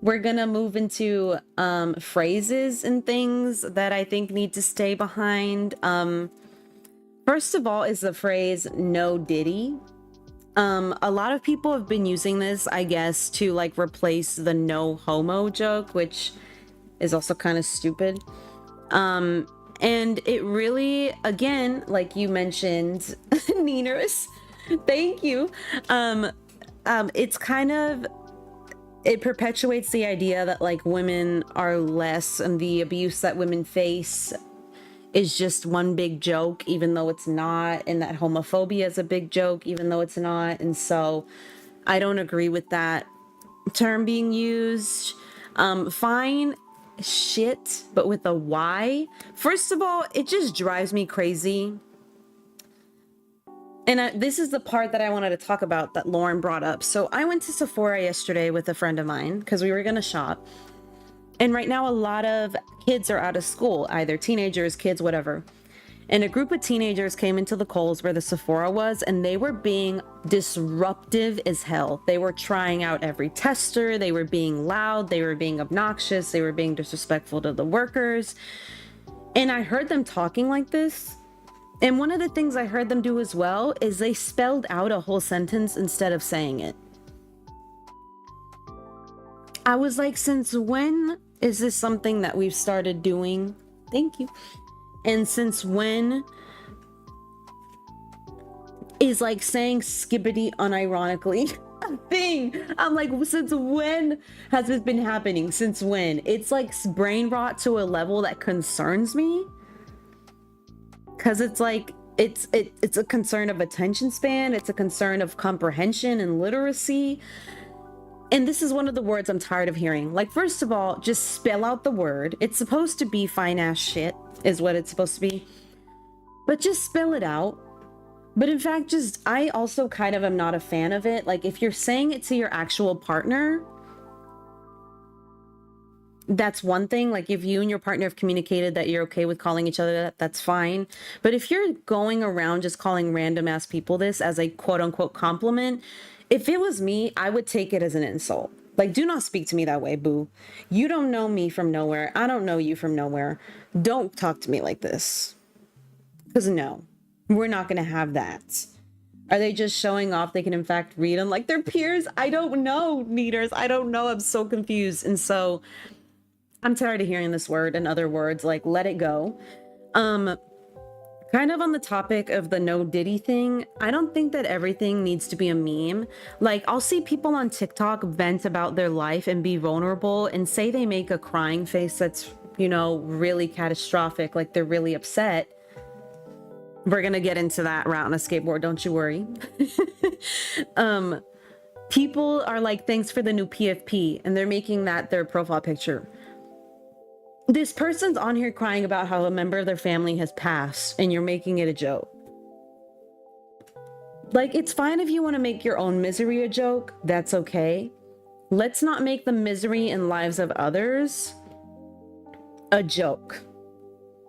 we're gonna move into phrases and things that I think need to stay behind. First of all is the phrase "no diddy." A lot of people have been using this, I guess, to like replace the no homo joke, which is also kind of stupid. And it really, again, like you mentioned, Neeners, thank you. It's kind of, it perpetuates the idea that like women are less, and the abuse that women face is just one big joke, even though it's not, and that homophobia is a big joke, even though it's not. And so I don't agree with that term being used. Fine shit, but with a Y. First of all, it just drives me crazy. And this is the part that I wanted to talk about that Lauren brought up. So I went to Sephora yesterday with a friend of mine because we were going to shop. And right now, a lot of kids are out of school, either teenagers, kids, whatever. And a group of teenagers came into the Kohl's where the Sephora was, and they were being disruptive as hell. They were trying out every tester. They were being loud. They were being obnoxious. They were being disrespectful to the workers. And I heard them talking like this. And one of the things I heard them do as well is they spelled out a whole sentence instead of saying it. I was like, since when is this something that we've started doing? Thank you. And since when is like saying skibbity unironically a thing? I'm like, since when has this been happening? Since when? It's like brain rot to a level that concerns me. Cause it's like, it's a concern of attention span. It's a concern of comprehension and literacy. And this is one of the words I'm tired of hearing. Like, first of all, just spell out the word. It's supposed to be fine ass shit is what it's supposed to be. But just spell it out. But in fact, just, I also kind of am not a fan of it. Like, if you're saying it to your actual partner, that's one thing. Like, if you and your partner have communicated that you're okay with calling each other that, that's fine. But if you're going around just calling random ass people this as a quote unquote compliment, if it was me, I would take it as an insult. Like, do not speak to me that way, boo. You don't know me from nowhere. I don't know you from nowhere. Don't talk to me like this. Because no, we're not going to have that. Are they just showing off they can in fact read them like their peers? I don't know, Neaters. I don't know. I'm so confused. And so I'm tired of hearing this word and other words, like let it go. Kind of on the topic of the no Diddy thing, I don't think that everything needs to be a meme. Like, I'll see people on TikTok vent about their life and be vulnerable and say they make a crying face that's, you know, really catastrophic, like they're really upset. We're gonna get into that route on a skateboard, don't you worry. People are like, thanks for the new PFP, and they're making that their profile picture. This person's on here crying about how a member of their family has passed and you're making it a joke. Like, it's fine if you want to make your own misery a joke. That's okay. Let's not make the misery and lives of others a joke.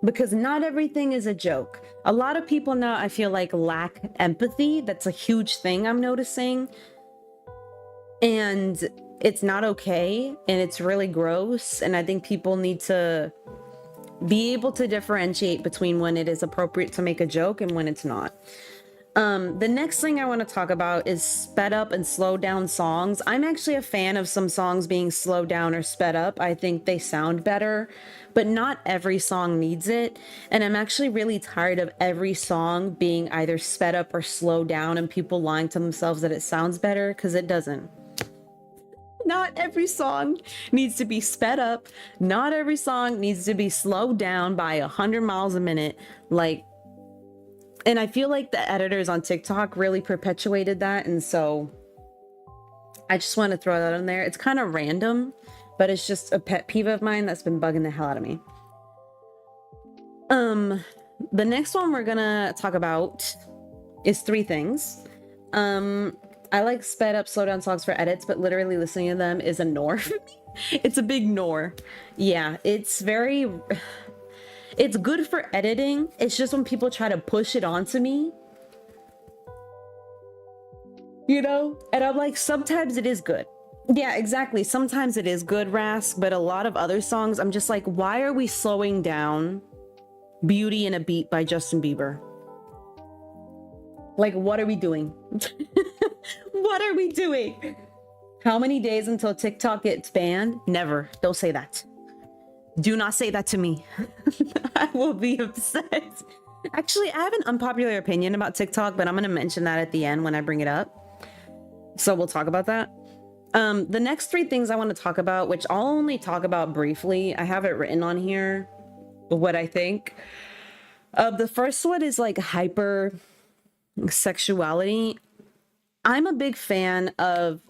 Because not everything is a joke. A lot of people now, I feel like, lack empathy. That's a huge thing I'm noticing. And it's not okay, and it's really gross, and I think people need to be able to differentiate between when it is appropriate to make a joke and when it's not. The next thing I want to talk about is sped up and slowed down songs. I'm actually a fan of some songs being slowed down or sped up. I think they sound better, but not every song needs it. And I'm actually really tired of every song being either sped up or slowed down and people lying to themselves that it sounds better, because it doesn't. Not every song needs to be sped up. Not every song needs to be slowed down by 100 miles a minute. Like, and I feel like the editors on TikTok really perpetuated that. And so I just want to throw that in there. It's kind of random, but it's just a pet peeve of mine that's been bugging the hell out of me. The next one we're gonna talk about is 3 things. I like sped up, slow down songs for edits, but literally listening to them is a nor for me. It's a big nor. Yeah, it's good for editing. It's just when people try to push it onto me, you know? And I'm like, sometimes it is good. Yeah, exactly. Sometimes it is good, Rask, but a lot of other songs, I'm just like, why are we slowing down Beauty and a Beat by Justin Bieber? Like, what are we doing? What are we doing? How many days until TikTok gets banned? Never. Don't say that. Do not say that to me. I will be upset. Actually, I have an unpopular opinion about TikTok, but I'm going to mention that at the end when I bring it up. So we'll talk about that. The next 3 things I want to talk about, which I'll only talk about briefly. I have it written on here, what I think. The first one is like hyper sexuality. I'm a big fan of,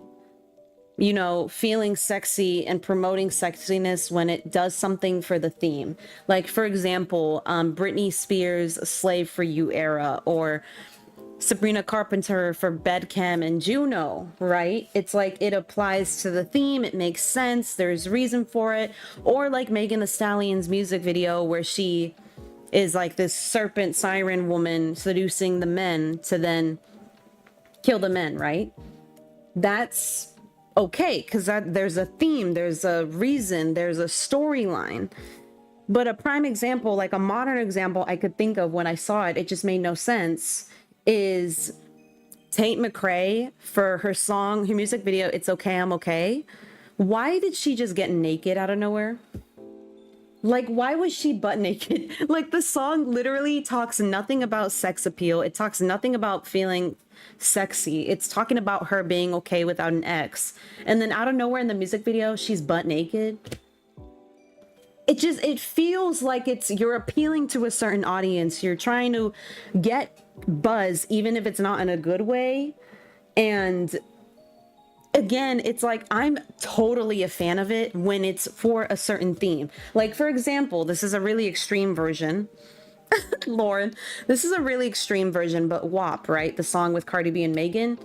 you know, feeling sexy and promoting sexiness when it does something for the theme. Like, for example, Britney Spears' Slave for You era, or Sabrina Carpenter for Bedcam and Juno, right? It's like it applies to the theme, it makes sense, there's reason for it. Or like Megan Thee Stallion's music video where she is like this serpent siren woman seducing the men to then kill the men, right? That's okay, because there's a theme, there's a reason, there's a storyline. But a prime example, like a modern example I could think of when I saw it, it just made no sense, is Tate McRae for her song, her music video, It's Okay, I'm Okay, Why did she just get naked out of nowhere? Like, why was she butt naked? Like, the song literally talks nothing about sex appeal. It talks nothing about feeling sexy. It's talking about her being okay without an ex. And then out of nowhere in the music video, she's butt naked. It feels like you're appealing to a certain audience. You're trying to get buzz, even if it's not in a good way. And again, it's like, I'm totally a fan of it when it's for a certain theme. Like, for example, this is a really extreme version. Lauren, this is a really extreme version, but WAP, right? The song with Cardi B and Megan.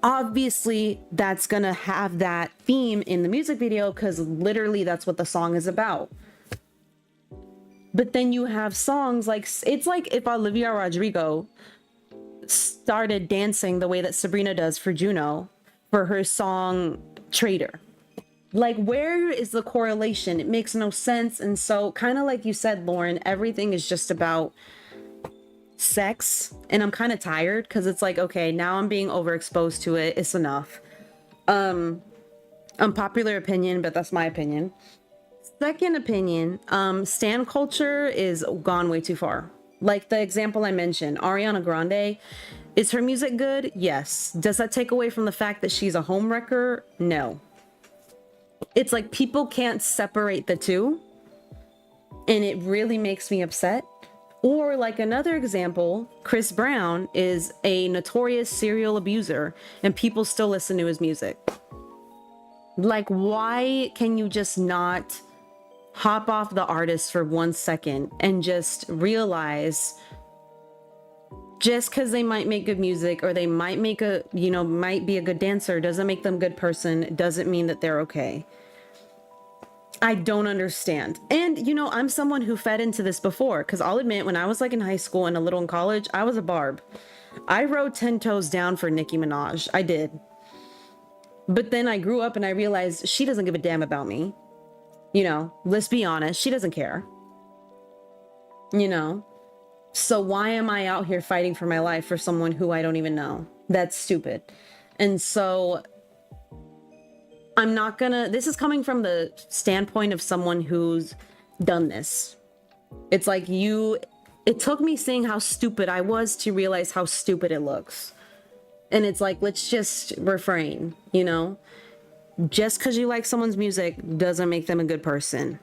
Obviously, that's gonna have that theme in the music video because literally that's what the song is about. But then you have songs like, it's like if Olivia Rodrigo started dancing the way that Sabrina does for Juno for her song Traitor. Like, where is the correlation? It makes no sense. And so, kind of like you said, Lauren, everything is just about sex. And I'm kind of tired because it's like, okay, now I'm being overexposed to it. It's enough. Unpopular opinion, but that's my opinion. Second opinion, stan culture is gone way too far. Like the example I mentioned, Ariana Grande. Is her music good? Yes. Does that take away from the fact that she's a homewrecker? No. It's like people can't separate the two, and it really makes me upset. Or like another example, Chris Brown is a notorious serial abuser, and people still listen to his music. Like, why can you just not hop off the artist for 1 second and just realize just because they might make good music or they might make might be a good dancer doesn't make them a good person, doesn't mean that they're okay. I don't understand. And I'm someone who fed into this before, because I'll admit, when I was like in high school and a little in college, I was a barb. I rode 10 toes down for Nicki Minaj. I did. But then I grew up and I realized she doesn't give a damn about me. Let's be honest, she doesn't care. So why am I out here fighting for my life for someone who I don't even know? That's stupid. And so I'm not gonna, this is coming from the standpoint of someone who's done this. It's like it took me seeing how stupid I was to realize how stupid it looks. And it's like, let's just refrain, Just because you like someone's music doesn't make them a good person.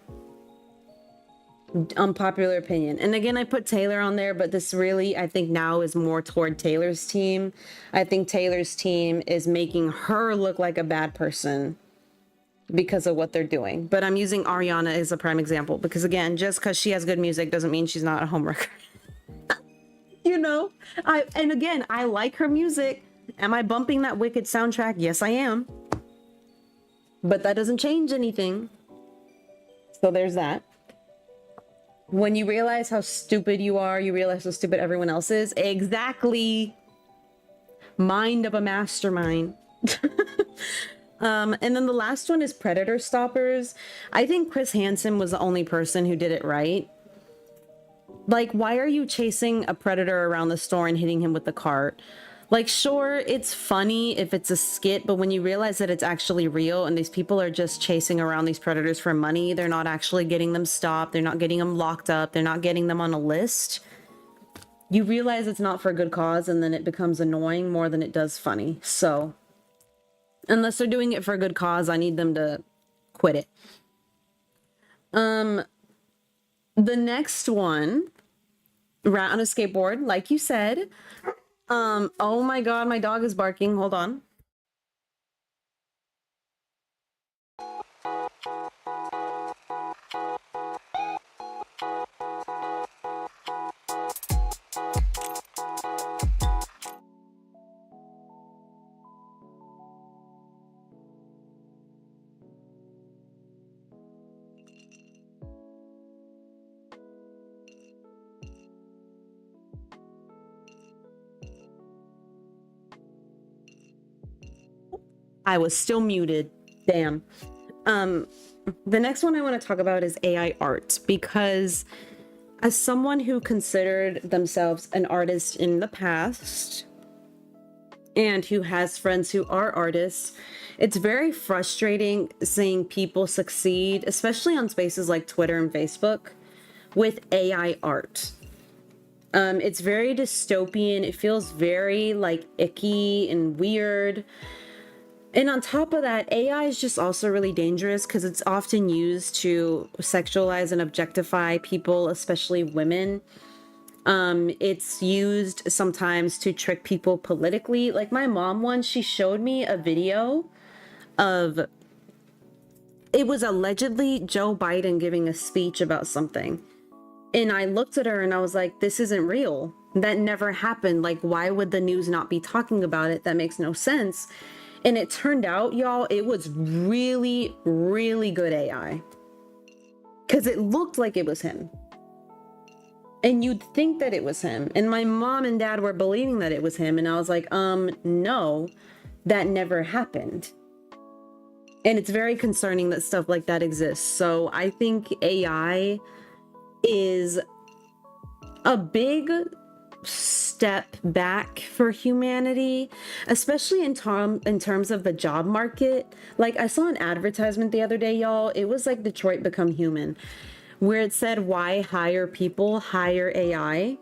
Unpopular opinion. And again, I put Taylor on there, but this really, I think now is more toward Taylor's team. I think Taylor's team is making her look like a bad person because of what they're doing. But I'm using Ariana as a prime example because, again, just because she has good music doesn't mean she's not a homewrecker. And again, I like her music. Am I bumping that Wicked soundtrack? Yes, I am. But that doesn't change anything. So there's that. When you realize how stupid you are, you realize how stupid everyone else is. Exactly. Mind of a mastermind. And then the last one is predator stoppers. I think Chris Hansen was the only person who did it right. Like, why are you chasing a predator around the store and hitting him with the cart? Like, sure, it's funny if it's a skit, but when you realize that it's actually real and these people are just chasing around these predators for money, they're not actually getting them stopped, they're not getting them locked up, they're not getting them on a list, you realize it's not for a good cause, and then it becomes annoying more than it does funny. So, unless they're doing it for a good cause, I need them to quit it. The next one, rat on a skateboard, like you said. Oh my God, my dog is barking. Hold on. I was still muted. Damn. The next one I want to talk about is AI art, because as someone who considered themselves an artist in the past, and who has friends who are artists, it's very frustrating seeing people succeed, especially on spaces like Twitter and Facebook, with AI art. It's very dystopian. It feels very like icky and weird. And on top of that, AI is just also really dangerous because it's often used to sexualize and objectify people, especially women. It's used sometimes to trick people politically. Like my mom once, she showed me a video of, it was allegedly Joe Biden giving a speech about something. And I looked at her and I was like, this isn't real. That never happened. Like, why would the news not be talking about it? That makes no sense. And it turned out, y'all, it was really, really good AI. Because it looked like it was him. And you'd think that it was him. And my mom and dad were believing that it was him. And I was like, no, that never happened. And it's very concerning that stuff like that exists. So I think AI is a big step back for humanity, especially in terms of the job market. Like I saw an advertisement the other day, y'all. It was like Detroit Become Human, where it said, why hire people, hire AI.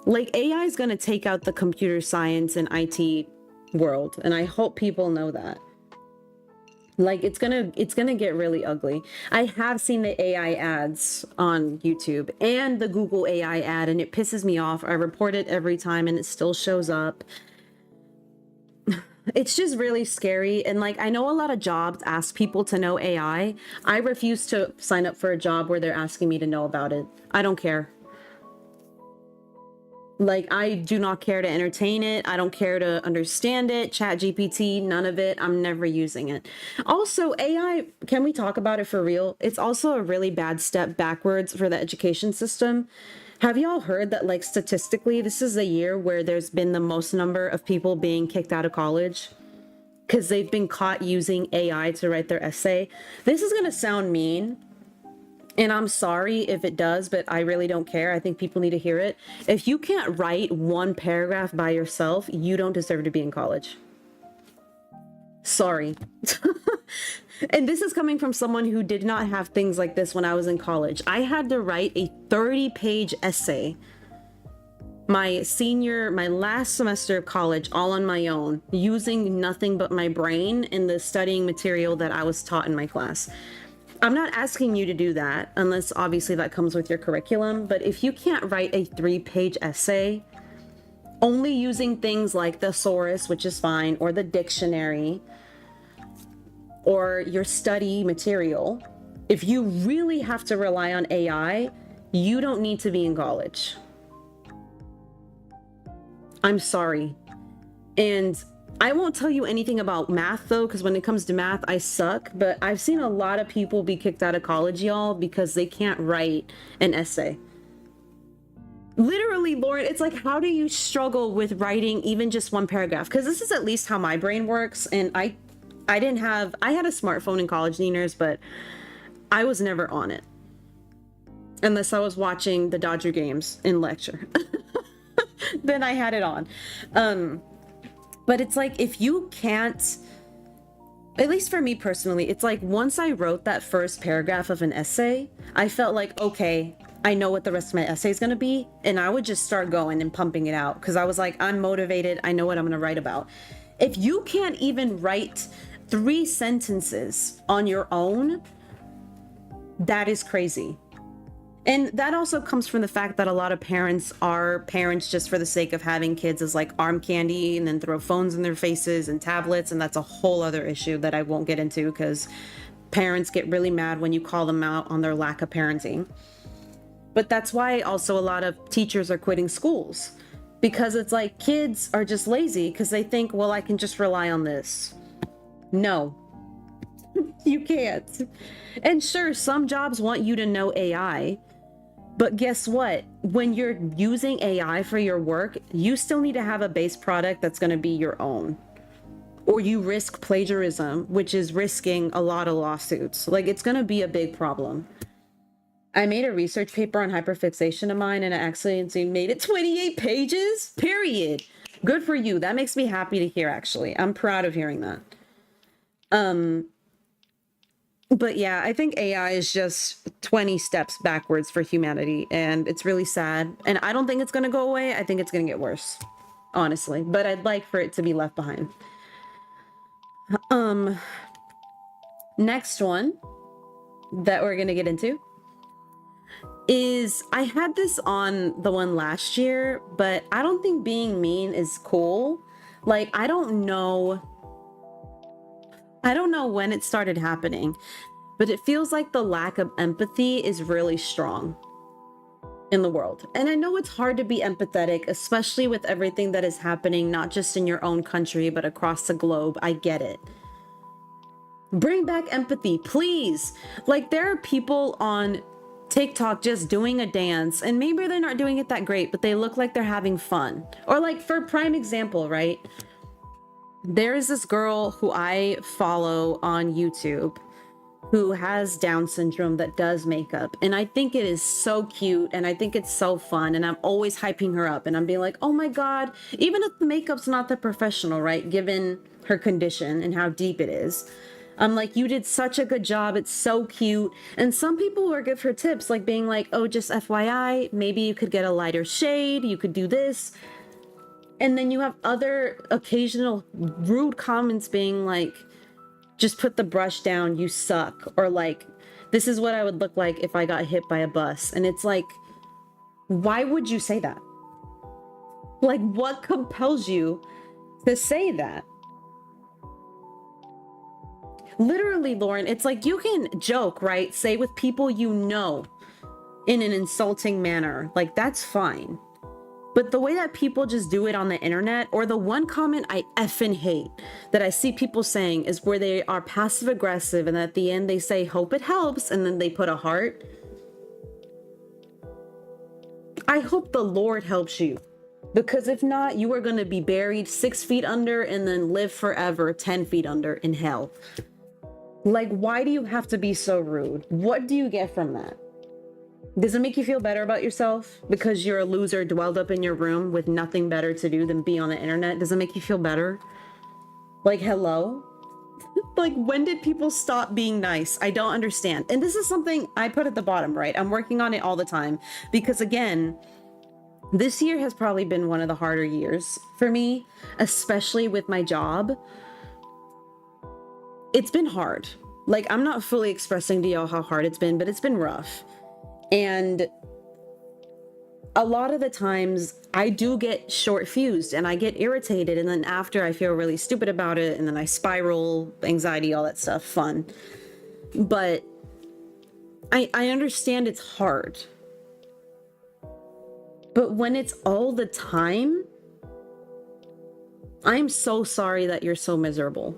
Like AI is going to take out the computer science and IT world. And I hope people know that. Like it's gonna get really ugly. I have seen the AI ads on YouTube and the Google AI ad, and it pisses me off. I report it every time and it still shows up. It's just really scary. And like, I know a lot of jobs ask people to know AI. I refuse to sign up for a job where they're asking me to know about it. I don't care. Like, I do not care to entertain it. I don't care to understand it. ChatGPT, none of it. I'm never using it. Also, AI, can we talk about it for real? It's also a really bad step backwards for the education system. Have y'all heard that, like, statistically, this is the year where there's been the most number of people being kicked out of college because they've been caught using AI to write their essay? This is going to sound mean, and I'm sorry if it does, but I really don't care. I think people need to hear it. If you can't write one paragraph by yourself, you don't deserve to be in college. Sorry. And this is coming from someone who did not have things like this when I was in college. I had to write a 30-page essay my last semester of college, all on my own, using nothing but my brain and the studying material that I was taught in my class. I'm not asking you to do that unless obviously that comes with your curriculum, but if you can't write a 3-page essay only using things like the thesaurus, which is fine, or the dictionary, or your study material, if you really have to rely on AI, you don't need to be in college. I'm sorry. And I won't tell you anything about math though, because when it comes to math, I suck, but I've seen a lot of people be kicked out of college, y'all, because they can't write an essay. Literally, Lauren, it's like, how do you struggle with writing even just one paragraph? Because this is at least how my brain works. And I had a smartphone in college, Neeners, but I was never on it. Unless I was watching the Dodger games in lecture. Then I had it on. But it's like, if you can't, at least for me personally, it's like once I wrote that first paragraph of an essay, I felt like, okay, I know what the rest of my essay is going to be. And I would just start going and pumping it out because I was like, I'm motivated. I know what I'm going to write about. If you can't even write 3 sentences on your own, that is crazy. And that also comes from the fact that a lot of parents are parents just for the sake of having kids as like arm candy and then throw phones in their faces and tablets. And that's a whole other issue that I won't get into because parents get really mad when you call them out on their lack of parenting. But that's why also a lot of teachers are quitting schools, because it's like kids are just lazy because they think, well, I can just rely on this. No, you can't. And sure, some jobs want you to know AI. But guess what? When you're using AI for your work, you still need to have a base product that's going to be your own. Or you risk plagiarism, which is risking a lot of lawsuits. Like, it's going to be a big problem. I made a research paper on hyperfixation of mine and I accidentally made it 28 pages, period. Good for you. That makes me happy to hear, actually. I'm proud of hearing that. But yeah, I think AI is just 20 steps backwards for humanity, and it's really sad. And I don't think it's going to go away. I think it's going to get worse, honestly. But I'd like for it to be left behind. Next one that we're going to get into is, I had this on the one last year, but I don't think being mean is cool. Like, I don't know when it started happening, but it feels like the lack of empathy is really strong in the world. And I know it's hard to be empathetic, especially with everything that is happening, not just in your own country, but across the globe. I get it. Bring back empathy, please. Like, there are people on TikTok just doing a dance, and maybe they're not doing it that great, but they look like they're having fun. Or like, for prime example, right? There is this girl who I follow on YouTube who has Down syndrome that does makeup. And I think it is so cute, and I think it's so fun, and I'm always hyping her up, and I'm being like, oh my God, even if the makeup's not that professional, right? Given her condition and how deep it is. I'm like, you did such a good job. It's so cute. And some people will give her tips, like being like, oh, just FYI, maybe you could get a lighter shade. You could do this. And then you have other occasional rude comments being like, just put the brush down, you suck. Or like, this is what I would look like if I got hit by a bus. And it's like, why would you say that? Like, what compels you to say that? Literally, Lauren, it's like, you can joke, right? Say with people you know in an insulting manner. Like, that's fine. But the way that people just do it on the internet, or the one comment I effing hate that I see people saying is where they are passive aggressive, and at the end they say, hope it helps, and then they put a heart. I hope the Lord helps you, because if not, you are going to be buried 6 feet under and then live forever 10 feet under in hell. Like, why do you have to be so rude? What do you get from that? Does it make you feel better about yourself because you're a loser dwelled up in your room with nothing better to do than be on the internet? Does it make you feel better? Like, hello? Like, when did people stop being nice? I don't understand. And this is something I put at the bottom, right? I'm working on it all the time because, again, this year has probably been one of the harder years for me, especially with my job. It's been hard. Like, I'm not fully expressing to y'all how hard it's been, but it's been rough. And a lot of the times I do get short fused and I get irritated. And then after, I feel really stupid about it. And then I spiral, anxiety, all that stuff, fun. But I understand it's hard. But when it's all the time, I'm so sorry that you're so miserable.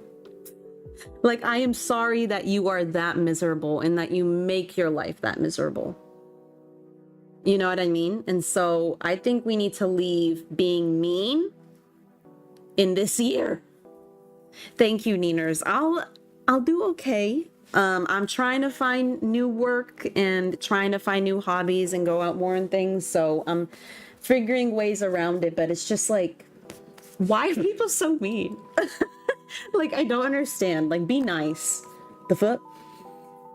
Like, I am sorry that you are that miserable and that you make your life that miserable. You know what I mean? And so I think we need to leave being mean in this year. Thank you, Neeners. I'll do okay. I'm trying to find new work and trying to find new hobbies and go out more and things. So I'm figuring ways around it, but it's just like, why are people so mean? Like, I don't understand. Like, be nice. The fuck?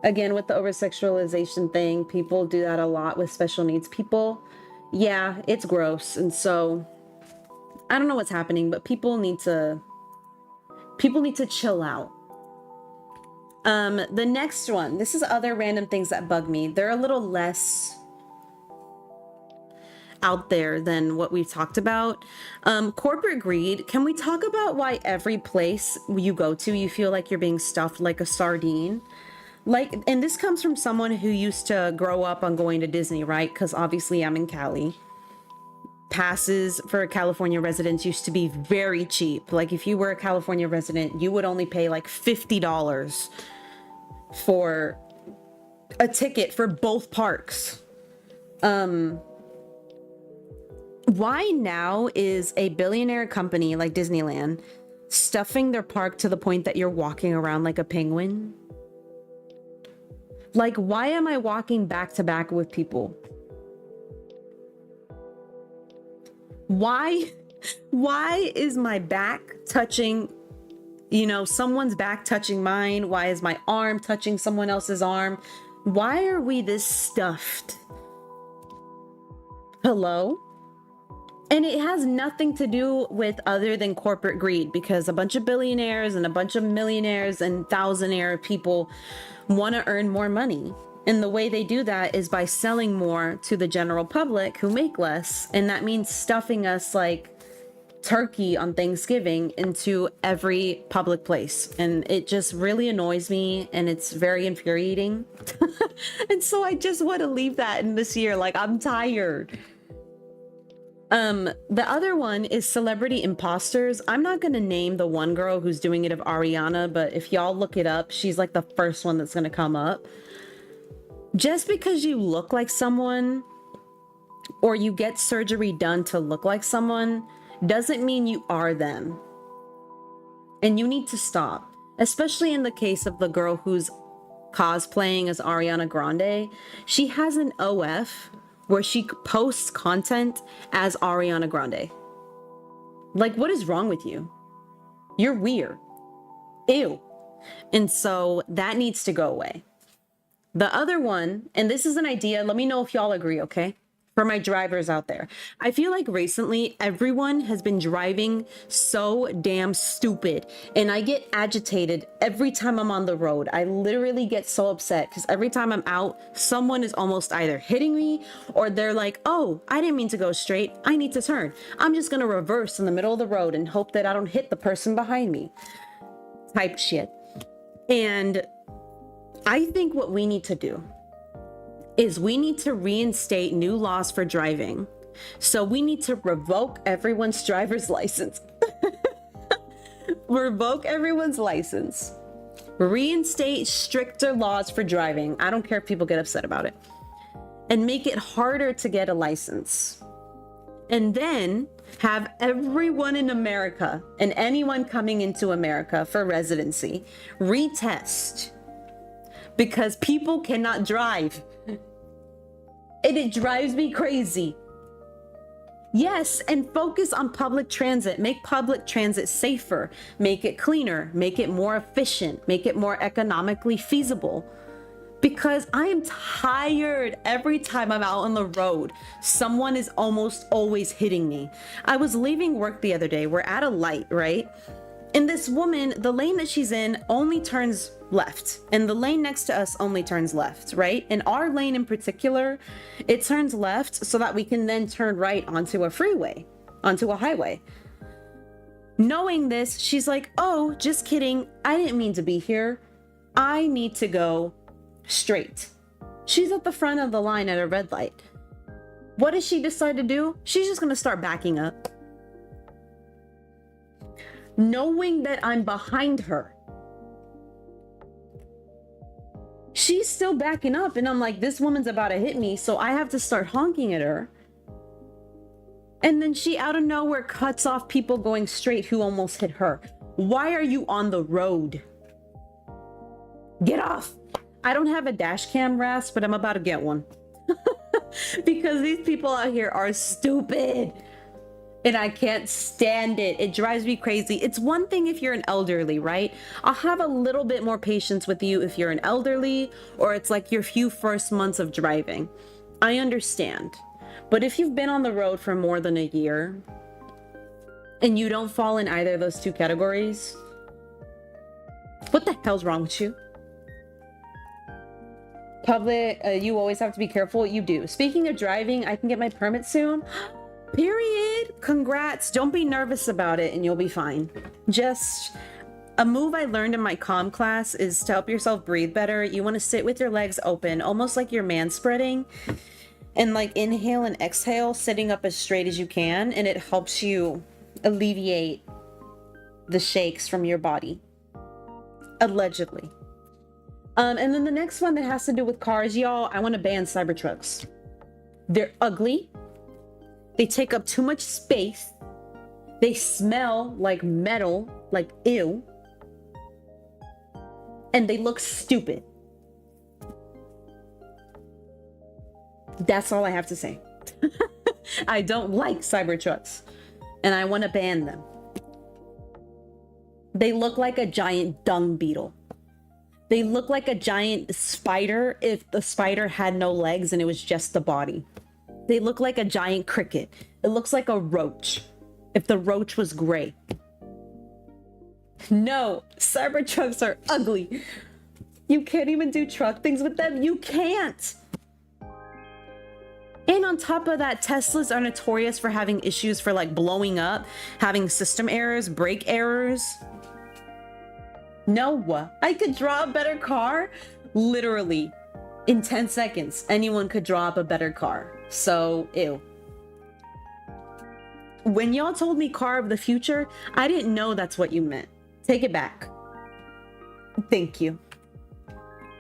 Again, with the over-sexualization thing, people do that a lot with special needs people. Yeah, it's gross. And so I don't know what's happening, but people need to chill out. The next one, this is other random things that bug me. They're a little less out there than what we've talked about. Corporate greed. Can we talk about why every place you go to, you feel like you're being stuffed like a sardine? Like, and this comes from someone who used to grow up on going to Disney, right? Because obviously I'm in Cali. Passes for California residents used to be very cheap. Like, if you were a California resident, you would only pay like $50 for a ticket for both parks. Why now is a billionaire company like Disneyland stuffing their park to the point that you're walking around like a penguin? Like, why am I walking back to back with people? Why Why is my back touching, someone's back touching mine? Why is my arm touching someone else's arm? Why are we this stuffed? Hello? And it has nothing to do with other than corporate greed, because a bunch of billionaires and a bunch of millionaires and thousandaire people want to earn more money. And the way they do that is by selling more to the general public who make less. And that means stuffing us like turkey on Thanksgiving into every public place. And it just really annoys me, and it's very infuriating. And so I just want to leave that in this year. Like, I'm tired. The other one is celebrity imposters. I'm not going to name the one girl who's doing it of Ariana, but if y'all look it up, she's like the first one that's going to come up. Just because you look like someone or you get surgery done to look like someone doesn't mean you are them. And you need to stop, especially in the case of the girl who's cosplaying as Ariana Grande. She has an OF where she posts content as Ariana Grande. Like, what is wrong with you? You're weird. Ew. And so that needs to go away. The other one, and this is an idea, let me know if y'all agree, okay? For my drivers out there. I feel like recently everyone has been driving so damn stupid, and I get agitated every time I'm on the road. I literally get so upset because every time I'm out, someone is almost either hitting me or they're like, oh, I didn't mean to go straight. I need to turn. I'm just gonna reverse in the middle of the road and hope that I don't hit the person behind me. Type shit. And I think what we need to do is we need to reinstate new laws for driving. So we need to revoke everyone's driver's license. Revoke everyone's license. Reinstate stricter laws for driving. I don't care if people get upset about it. And make it harder to get a license. And then have everyone in America and anyone coming into America for residency retest. Because people cannot drive. And it drives me crazy. Yes, and focus on public transit. Make public transit safer. Make it cleaner. Make it more efficient. Make it more economically feasible. Because I am tired every time I'm out on the road. Someone is almost always hitting me. I was leaving work the other day. We're at a light, right? And this woman, the lane that she's in only turns left, and the lane next to us only turns left, right? In our lane in particular, it turns left so that we can then turn right onto a freeway, onto a highway. Knowing this, she's like, oh, just kidding. I didn't mean to be here. I need to go straight. She's at the front of the line at a red light. What does she decide to do? She's just going to start backing up. Knowing that I'm behind her. She's still backing up, and I'm like, this woman's about to hit me, so I have to start honking at her. And then she out of nowhere cuts off people going straight who almost hit her. Why are you on the road? Get off. I don't have a dash cam, Ras, but I'm about to get one. Because these people out here are stupid. And I can't stand it. It drives me crazy. It's one thing if you're an elderly, right? I'll have a little bit more patience with you if you're an elderly or it's like your few first months of driving. I understand. But if you've been on the road for more than a year and you don't fall in either of those two categories, what the hell's wrong with you? Public, you always have to be careful. You do. Speaking of driving, I can get my permit soon. Period. Congrats. Don't be nervous about it and you'll be fine. Just a move I learned in my comm class is to help yourself breathe better. You want to sit with your legs open, almost like you're man spreading, and like inhale and exhale, sitting up as straight as you can, and it helps you alleviate the shakes from your body. Allegedly. And then the next one that has to do with cars, y'all, I want to ban Cybertrucks. They're ugly. They take up too much space. They smell like metal, like ew. And they look stupid. That's all I have to say. I don't like Cybertrucks. and I want to ban them. They look like a giant dung beetle. They look like a giant spider if the spider had no legs and it was just the body. They look like a giant cricket. It looks like a roach if the roach was gray. No, Cybertrucks are ugly. You can't even do truck things with them. You can't. And on top of that, Teslas are notorious for having issues for like blowing up, having system errors, brake errors. No, I could draw a better car. Literally, in 10 seconds, anyone could draw up a better car. So, ew. When y'all told me car of the future, I didn't know that's what you meant. Take it back. Thank you.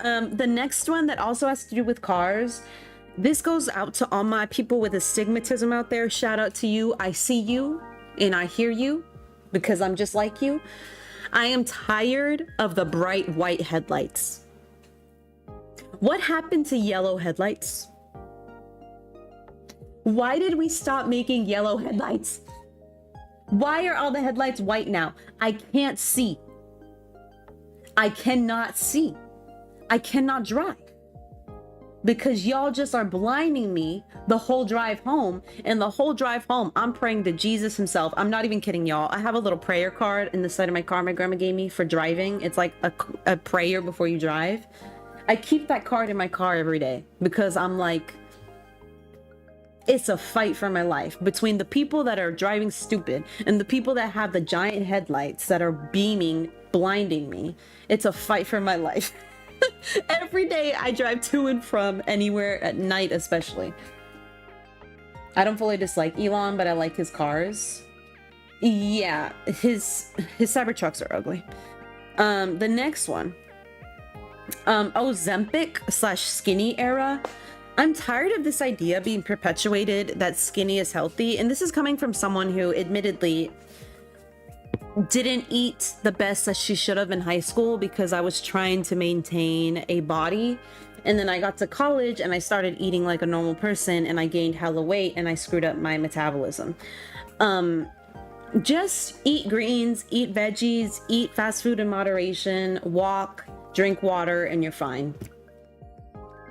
The next one that also has to do with cars. This goes out to all my people with astigmatism out there. Shout out to you. I see you and I hear you because I'm just like you. I am tired of the bright white headlights. What happened to yellow headlights? Why did we stop making yellow headlights? Why are all the headlights white now? I can't see. I cannot see. I cannot drive. Because y'all just are blinding me the whole drive home. And the whole drive home, I'm praying to Jesus himself. I'm not even kidding y'all. I have a little prayer card in the side of my car my grandma gave me for driving. It's like a prayer before you drive. I keep that card in my car every day because I'm like, it's a fight for my life between the people that are driving stupid and the people that have the giant headlights that are beaming, blinding me. It's a fight for my life. Every day I drive to and from anywhere at night, especially. I don't fully dislike Elon, but I like his cars. Yeah, his Cybertrucks are ugly. The next one, Ozempic/skinny era. I'm tired of this idea being perpetuated that skinny is healthy, and this is coming from someone who admittedly didn't eat the best that she should have in high school because I was trying to maintain a body. And then I got to college and I started eating like a normal person and I gained hella weight and I screwed up my metabolism. Just eat greens, eat veggies, eat fast food in moderation, walk, drink water, and you're fine.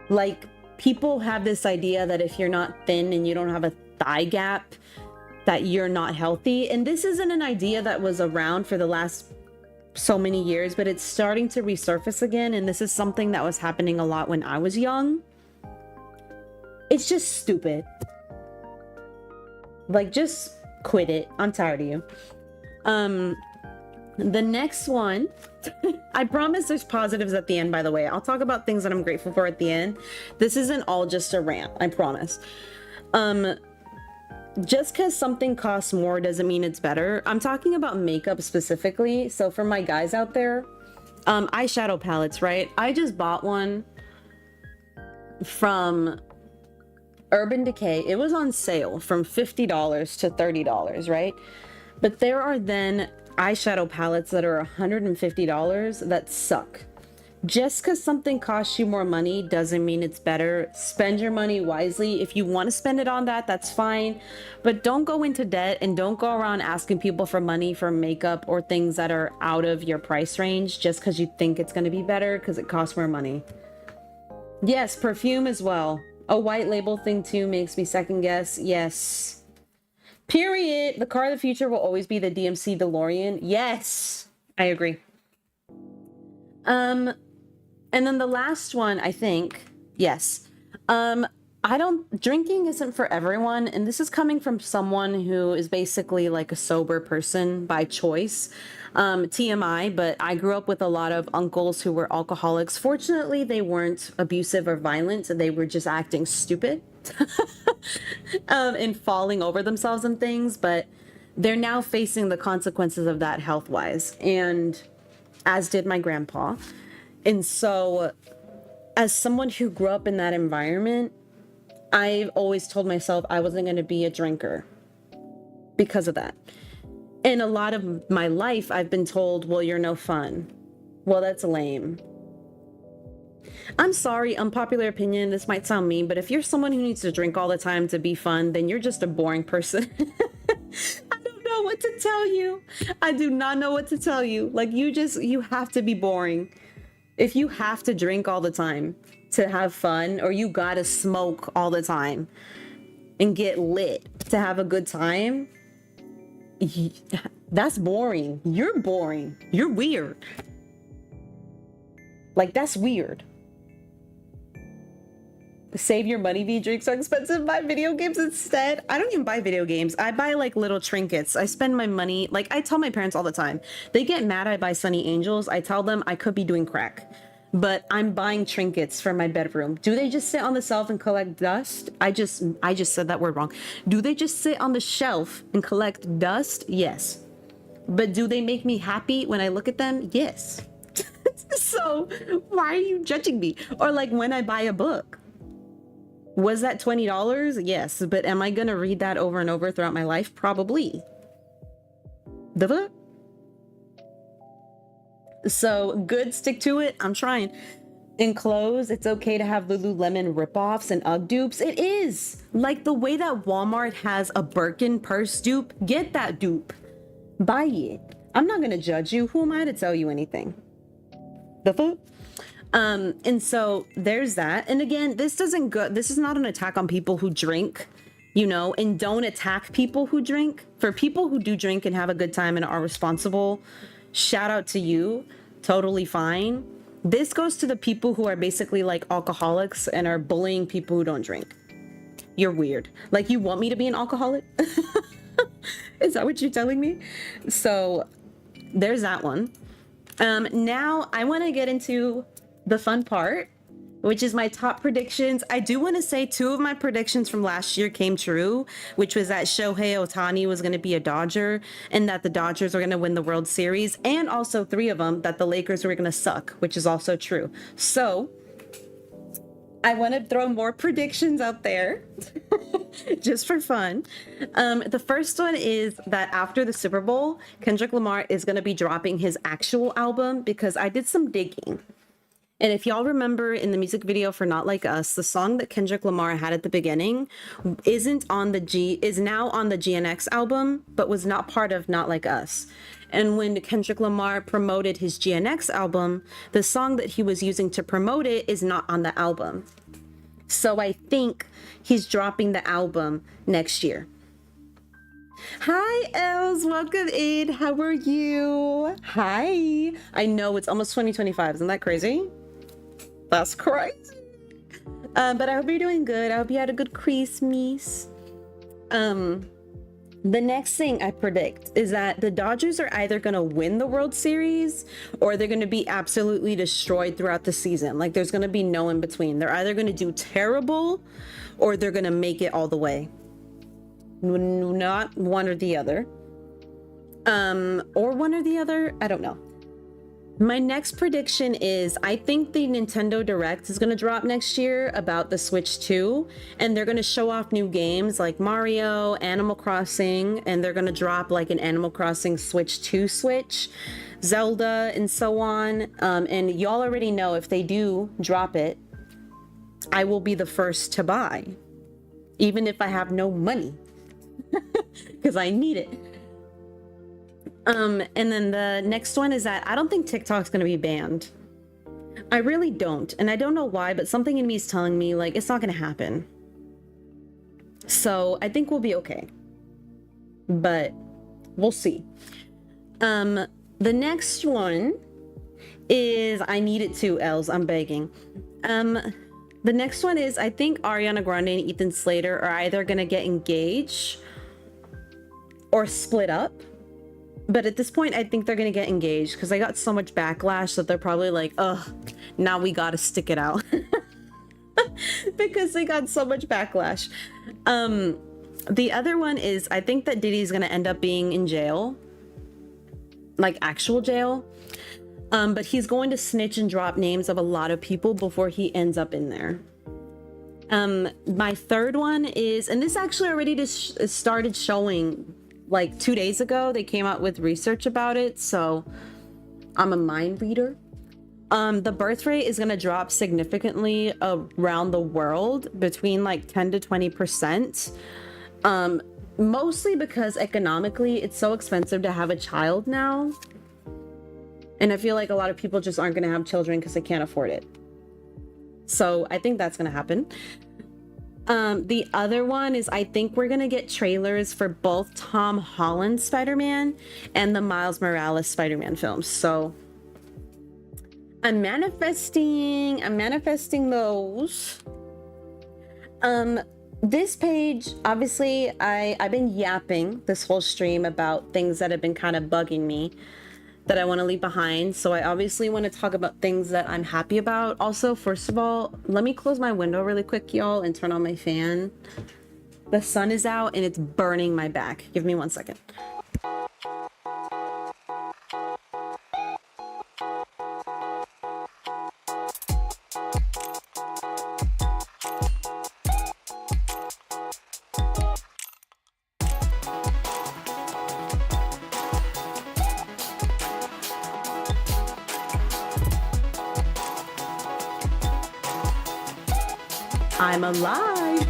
Like, people have this idea that if you're not thin and you don't have a thigh gap, that you're not healthy. And this isn't an idea that was around for the last so many years, but it's starting to resurface again. And this is something that was happening a lot when I was young. It's just stupid. Like, just quit it. I'm tired of you. The next one, I promise there's positives at the end, by the way. I'll talk about things that I'm grateful for at the end. This isn't all just a rant, I promise. Just because something costs more doesn't mean it's better. I'm talking about makeup specifically. So for my guys out there, eyeshadow palettes, right? I just bought one from Urban Decay. It was on sale from $50 to $30, right? But there are then eyeshadow palettes that are $150 that suck. Just because something costs you more money doesn't mean it's better. Spend your money wisely. If you want to spend it on that, that's fine. But don't go into debt and don't go around asking people for money for makeup or things that are out of your price range just because you think it's going to be better because it costs more money. Yes, perfume as well. A white label thing too makes me second guess. Yes. Period. The car of the future will always be the DMC DeLorean. Yes, I agree. And then the last one, I think, yes. Drinking isn't for everyone. And this is coming from someone who is basically like a sober person by choice. TMI, but I grew up with a lot of uncles who were alcoholics. Fortunately, they weren't abusive or violent. They were just acting stupid and falling over themselves and things. But they're now facing the consequences of that health-wise. And as did my grandpa. And so as someone who grew up in that environment, I've always told myself I wasn't going to be a drinker because of that. And a lot of my life, I've been told, well, you're no fun. Well, that's lame. I'm sorry, unpopular opinion, this might sound mean, but if you're someone who needs to drink all the time to be fun, then you're just a boring person. I don't know. know what to tell you. I do not know what to tell you. Like, you have to be boring. If you have to drink all the time to have fun, or you gotta smoke all the time and get lit to have a good time, that's boring. You're boring. You're weird. Like, that's weird. Save your money, V. Drinks are expensive. Buy video games instead. I don't even buy video games. I buy like little trinkets. I spend my money. Like, I tell my parents all the time. They get mad I buy Sunny Angels. I tell them I could be doing crack, but I'm buying trinkets for my bedroom. Do they just sit on the shelf and collect dust? I just said that word wrong. Do they just sit on the shelf and collect dust? Yes. But do they make me happy when I look at them? Yes. So why are you judging me? Or like when I buy a book, was that $20? Yes. But am I going to read that over and over throughout my life? Probably. The book. So good, stick to it. I'm trying. In clothes, it's okay to have Lululemon ripoffs and UGG dupes. It is. Like the way that Walmart has a Birkin purse dupe, get that dupe. Buy it. I'm not going to judge you. Who am I to tell you anything? The fuck? And so there's that. And again, this is not an attack on people who drink, you know, and don't attack people who drink. For people who do drink and have a good time and are responsible, shout out to you. Totally fine. This goes to the people who are basically like alcoholics and are bullying people who don't drink. You're weird. Like, you want me to be an alcoholic? Is that what you're telling me? So there's that one. Now I want to get into the fun part, which is my top predictions. I do want to say 2 of my predictions from last year came true, which was that Shohei Ohtani was going to be a Dodger and that the Dodgers were going to win the World Series, and also 3 of them that the Lakers were going to suck, which is also true. So I want to throw more predictions out there just for fun. The first one is that after the Super Bowl, Kendrick Lamar is going to be dropping his actual album, because I did some digging. And if y'all remember in the music video for Not Like Us, the song that Kendrick Lamar had at the beginning is now on the GNX album, but was not part of Not Like Us. And when Kendrick Lamar promoted his GNX album, the song that he was using to promote it is not on the album. So I think he's dropping the album next year. Hi, 𝐿𝐳, welcome in. How are you? Hi. I know it's almost 2025. Isn't that crazy? That's crazy. But I hope you're doing good. I hope you had a good Christmas. The next thing I predict is that the Dodgers are either going to win the World Series or they're going to be absolutely destroyed throughout the season. Like, there's going to be no in between. They're either going to do terrible or they're going to make it all the way. Not one or the other. Or one or the other. I don't know. My next prediction is I think the Nintendo Direct is going to drop next year about the Switch 2, and they're going to show off new games like Mario, Animal Crossing, and they're going to drop like an Animal Crossing Switch 2 Switch, Zelda, and so on. And y'all already know if they do drop it, I will be the first to buy, even if I have no money, because I need it. And then the next one is that I don't think TikTok's going to be banned. I really don't. And I don't know why, but something in me is telling me like it's not going to happen. So I think we'll be okay. But we'll see. The next one is I need it too, 𝐿𝐳. I'm begging. The next one is I think Ariana Grande and Ethan Slater are either going to get engaged or split up. But at this point, I think they're going to get engaged because I got so much backlash that they're probably like, ugh, now we got to stick it out. Because they got so much backlash. The other one is I think that Diddy's going to end up being in jail. Like actual jail. But he's going to snitch and drop names of a lot of people before he ends up in there. My third one is, and this actually already just started showing like 2 days ago. They came out with research about it, so I'm a mind reader. The birth rate is going to drop significantly around the world, between like 10 to 20%. mostly because economically it's so expensive to have a child now. And I feel like a lot of people just aren't going to have children because they can't afford it. So I think that's going to happen. The other one is I think we're going to get trailers for both Tom Holland's Spider-Man and the Miles Morales Spider-Man films. So I'm manifesting those. This page, obviously, I've been yapping this whole stream about things that have been kind of bugging me that I want to leave behind. So I obviously want to talk about things that I'm happy about. Also, first of all, let me close my window really quick, y'all, and turn on my fan. The sun is out and it's burning my back. Give me 1 second. I'm alive.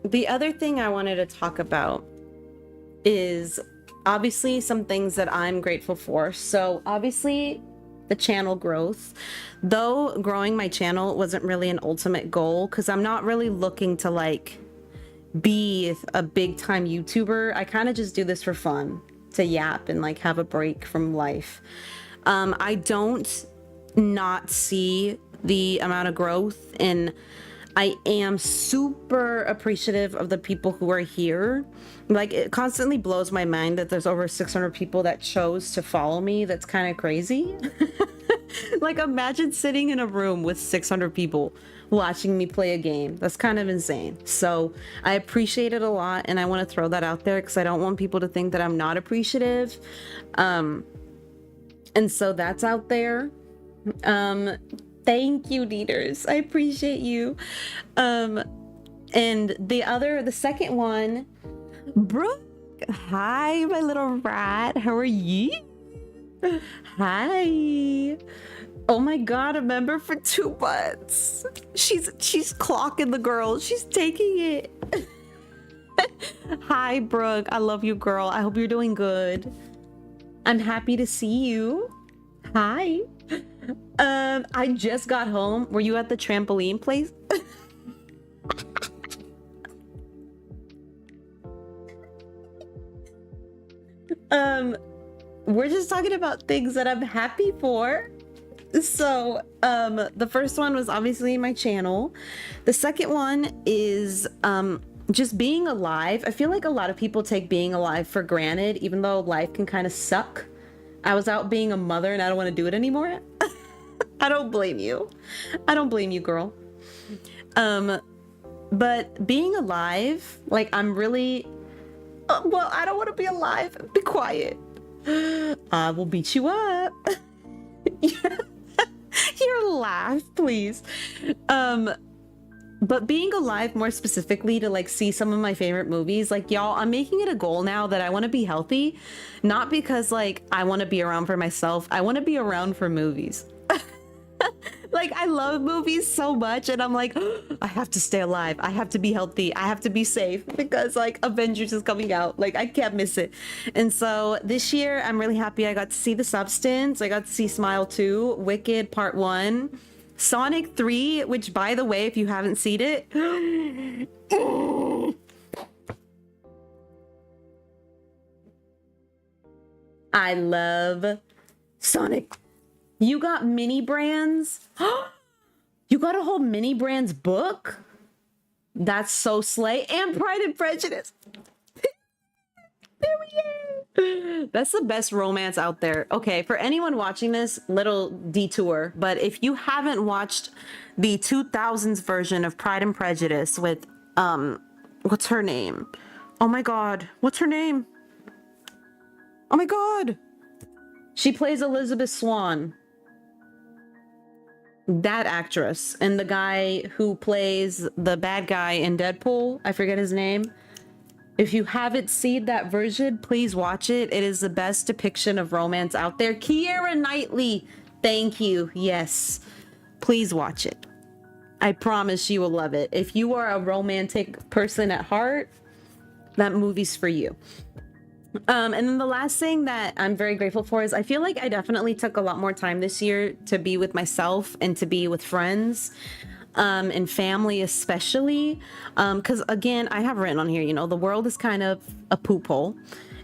The other thing I wanted to talk about is obviously some things that I'm grateful for. So obviously the channel growth, though growing my channel wasn't really an ultimate goal because I'm not really looking to like be a big time YouTuber. I kind of just do this for fun, to yap and like have a break from life. I don't not see the amount of growth, and I am super appreciative of the people who are here. Like, it constantly blows my mind that there's over 600 people that chose to follow me. That's kind of crazy. Like, imagine sitting in a room with 600 people watching me play a game. That's kind of insane. So I appreciate it a lot, and I want to throw that out there because I don't want people to think that I'm not appreciative. And so that's out there. Thank you, leaders. I appreciate you. And the second one, Brooke. Hi, my little rat. How are you? Hi. Oh my God, a member for 2 months. She's clocking the girl. She's taking it. Hi, Brooke. I love you, girl. I hope you're doing good. I'm happy to see you. Hi. I just got home. Were you at the trampoline place? We're just talking about things that I'm happy for. So, the first one was obviously my channel. The second one is, just being alive. I feel like a lot of people take being alive for granted, even though life can kind of suck. I was out being a mother and I don't want to do it anymore. I don't blame you. I don't blame you, girl. But being alive, like, I'm really, well, I don't want to be alive. Be quiet. I will beat you up. Your laugh, please. But being alive more specifically to like see some of my favorite movies, like, y'all, I'm making it a goal now that I want to be healthy, not because like I want to be around for myself. I want to be around for movies. Like, I love movies so much, and I'm like, oh, I have to stay alive. I have to be healthy. I have to be safe because like Avengers is coming out. Like, I can't miss it. And so this year, I'm really happy I got to see The Substance. I got to see Smile 2, Wicked Part 1, Sonic 3, which, by the way, if you haven't seen it, I love Sonic. You got Mini Brands? You got a whole Mini Brands book? That's so slay. And Pride and Prejudice. Period. That's the best romance out there. Okay, for anyone watching this, little detour, but if you haven't watched the 2000s version of Pride and Prejudice with, what's her name? Oh my God, what's her name? Oh my God. She plays Elizabeth Swann. That actress, and the guy who plays the bad guy in Deadpool, I forget his name. If you haven't seen that version, please watch it. It is the best depiction of romance out there. Keira Knightley, thank you. Yes, please watch it. I promise you will love it. If you are a romantic person at heart, that movie's for you. And then the last thing that I'm very grateful for is I feel like I definitely took a lot more time this year to be with myself and to be with friends, and family especially. Because again, I have written on here, you know, the world is kind of a poop hole.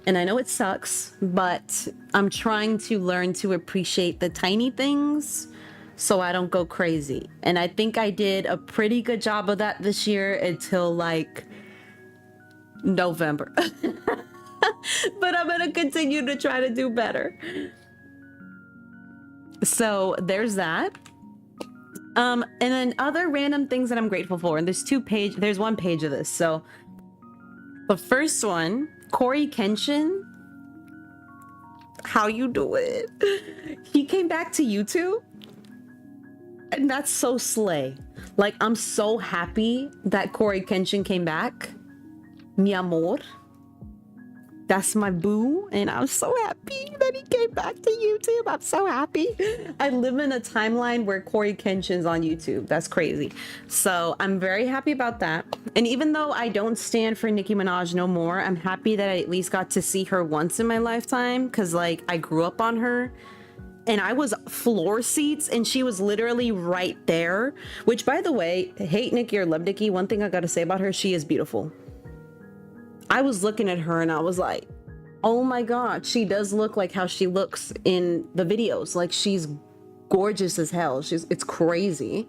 And I know it sucks, but I'm trying to learn to appreciate the tiny things so I don't go crazy. And I think I did a pretty good job of that this year until like November. But I'm gonna continue to try to do better. So there's that. And then other random things that I'm grateful for. And there's one page of this. So the first one, 𝐜𝐤𝐬𝐿, how you doing? He came back to YouTube. And that's so slay. Like, I'm so happy that 𝐜𝐤𝐬𝐿 came back. Mi amor. That's my boo, and I'm so happy that he came back to YouTube. I'm so happy. I live in a timeline where 𝐜𝐤𝐬𝐿 is on YouTube. That's crazy. So I'm very happy about that. And even though I don't stand for Nicki Minaj no more, I'm happy that I at least got to see her once in my lifetime, because like I grew up on her. And I was floor seats and she was literally right there. Which, by the way, hate Nicki or love Nicki, one thing I gotta say about her, she is beautiful. I was looking at her and I was like, oh my God, she does look like how she looks in the videos. Like, she's gorgeous as hell. It's crazy.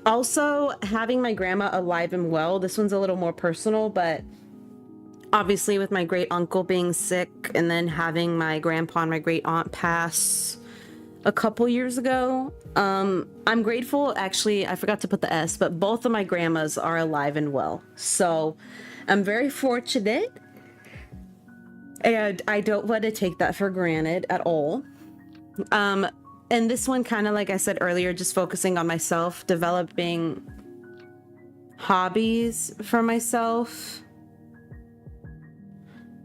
Also, having my grandma alive and well, this one's a little more personal, but obviously with my great uncle being sick and then having my grandpa and my great aunt pass a couple years ago, I'm grateful. Actually, I forgot to put the S, but both of my grandmas are alive and well. So I'm very fortunate, and I don't want to take that for granted at all. And this one, kind of like I said earlier, just focusing on myself, developing hobbies for myself.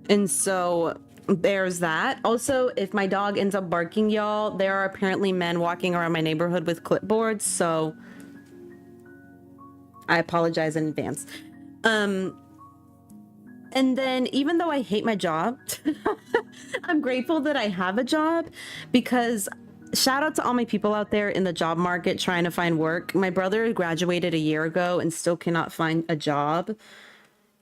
And so there's that. Also, if my dog ends up barking, y'all, there are apparently men walking around my neighborhood with clipboards, so I apologize in advance. And then even though I hate my job, I'm grateful that I have a job, because shout out to all my people out there in the job market trying to find work. My brother graduated a year ago and still cannot find a job.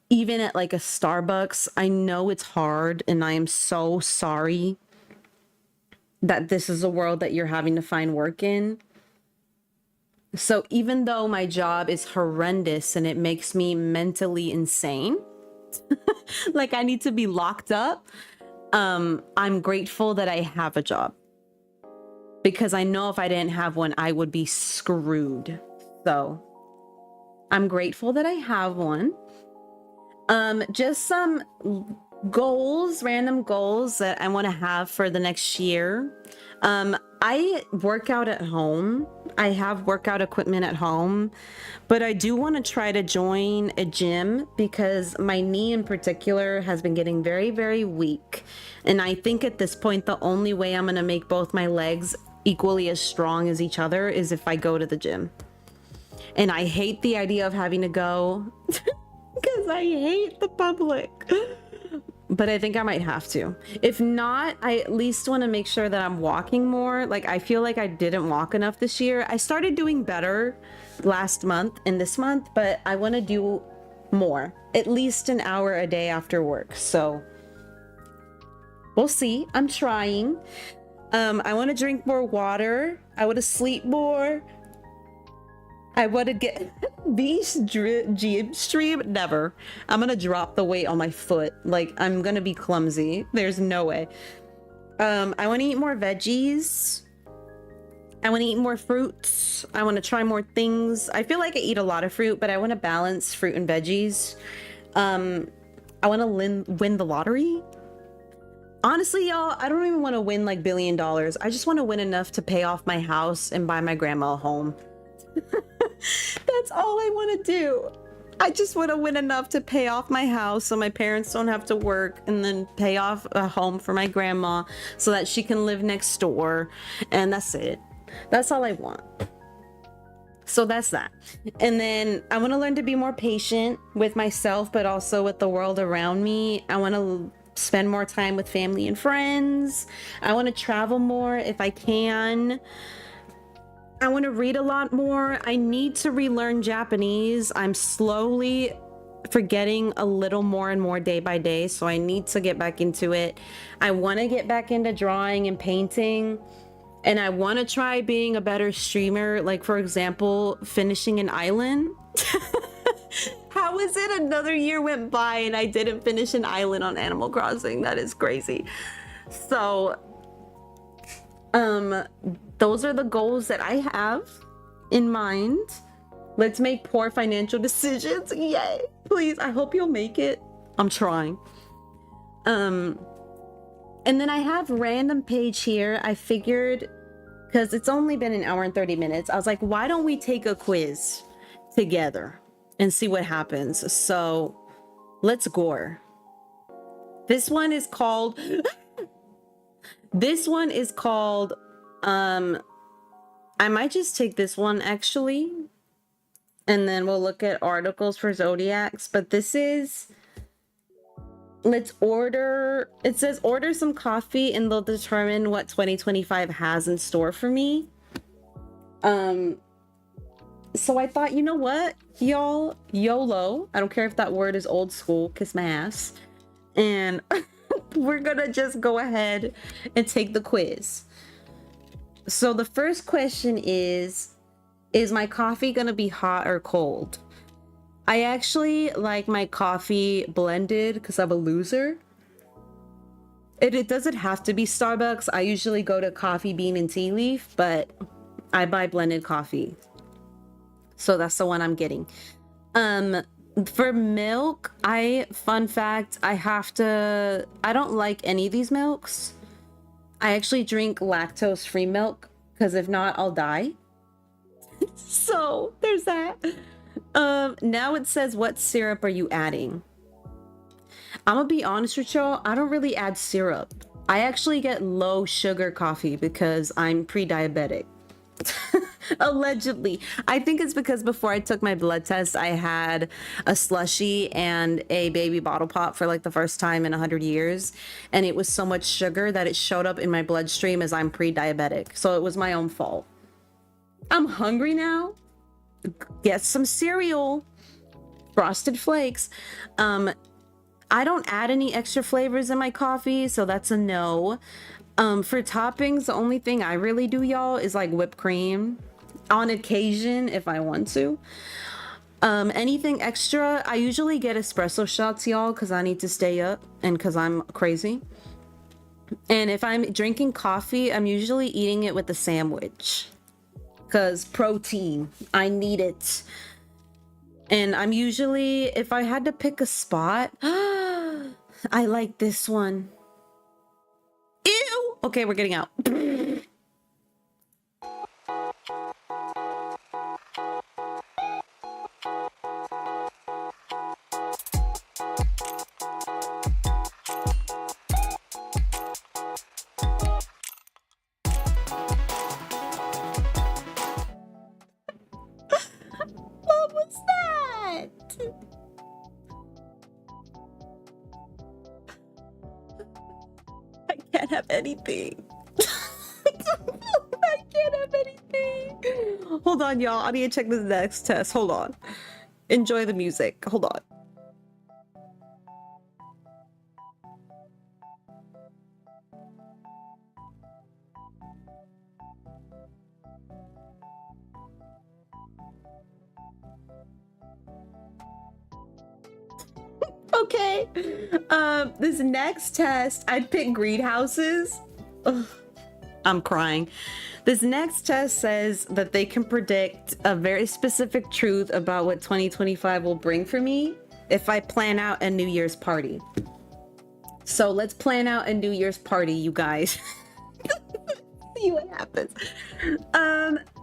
Even at like a Starbucks, I know it's hard, and I am so sorry that this is a world that you're having to find work in. So even though my job is horrendous and it makes me mentally insane, like I need to be locked up, I'm grateful that I have a job, because I know if I didn't have one, I would be screwed. So I'm grateful that I have one. Just some goals, random goals that I want to have for the next year. I work out at home. I have workout equipment at home, but I do want to try to join a gym, because my knee in particular has been getting very, very weak. And I think at this point, the only way I'm going to make both my legs equally as strong as each other is if I go to the gym. And I hate the idea of having to go because I hate the public. But I think I might have to. If not, I at least want to make sure that I'm walking more. Like, I feel like I didn't walk enough this year. I started doing better last month and this month, but I want to do more. At least an hour a day after work. So we'll see. I'm trying. I want to drink more water. I want to sleep more. I want to get these gym stream. Never. I'm gonna drop the weight on my foot. Like, I'm gonna be clumsy. There's no way. I want to eat more veggies. I want to eat more fruits. I want to try more things. I feel like I eat a lot of fruit, but I want to balance fruit and veggies. I want to win the lottery. Honestly, y'all, I don't even want to win like $1 billion. I just want to win enough to pay off my house and buy my grandma a home. That's all I want to do. I just want to win enough to pay off my house so my parents don't have to work, and then pay off a home for my grandma so that she can live next door. And that's it. That's all I want. So that's that. And then I want to learn to be more patient with myself, but also with the world around me. I want to spend more time with family and friends. I want to travel more if I can. I want to read a lot more. I need to relearn Japanese. I'm slowly forgetting a little more and more day by day, so I need to get back into it. I want to get back into drawing and painting, and I want to try being a better streamer, like for example finishing an island. How is it another year went by and I didn't finish an island on Animal Crossing? That is crazy. So those are the goals that I have in mind. Let's make poor financial decisions. Yay. Please, I hope you'll make it. I'm trying. And then I have random page here. I figured, because it's only been an hour and 30 minutes, I was like, why don't we take a quiz together and see what happens? So let's gore. This one is called I might just take this one actually, and then we'll look at articles for zodiacs. But this is, let's order, it says order some coffee and they'll determine what 2025 has in store for me. So I thought, you know what, y'all, YOLO, I don't care if that word is old school, kiss my ass, and we're gonna just go ahead and take the quiz. So the first question is my coffee gonna be hot or cold? I actually like my coffee blended because I'm a loser. It doesn't have to be Starbucks. I usually go to Coffee Bean and Tea Leaf, but I buy blended coffee. So that's the one I'm getting. For milk, fun fact, I don't like any of these milks. I actually drink lactose-free milk because if not, I'll die. So there's that. Now it says, what syrup are you adding? I'm gonna be honest with y'all, I don't really add syrup. I actually get low sugar coffee because I'm pre-diabetic. Allegedly. I think it's because before I took my blood test, I had a slushie and a baby bottle pop for like the first time in 100 years. And it was so much sugar that it showed up in my bloodstream as I'm pre-diabetic. So it was my own fault. I'm hungry now. Get some cereal. Frosted Flakes. I don't add any extra flavors in my coffee, so that's a no. For toppings, the only thing I really do, y'all, is like whipped cream on occasion if I want to. Anything extra, I usually get espresso shots, y'all, because I need to stay up and because I'm crazy. And if I'm drinking coffee, I'm usually eating it with a sandwich because protein, I need it. And I'm usually, if I had to pick a spot, I like this one. Ew! Okay, we're getting out. What was that? I can't have anything. I can't have anything. Hold on, y'all. I need to check this next test. Hold on. Enjoy the music. Hold on. Okay. This next test, I'd pick greenhouses. Ugh, I'm crying. This next test says that they can predict a very specific truth about what 2025 will bring for me if I plan out a New Year's party. So let's plan out a New Year's party, you guys. See what happens.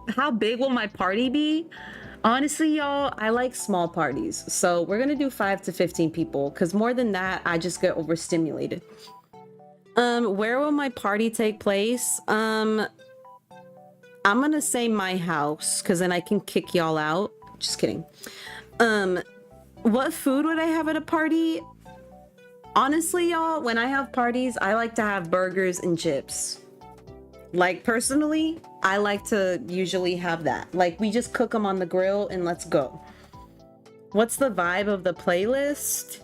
How big will my party be? Honestly, y'all, I like small parties. So we're gonna do 5 to 15 people because more than that, I just get overstimulated. Where will my party take place? I I'm gonna say my house, because then I can kick y'all out. Just kidding. What food would I have at a party? Honestly, y'all, when I have parties, I like to have burgers and chips. Like, personally, I like to usually have that. Like, we just cook them on the grill and let's go. What's the vibe of the playlist?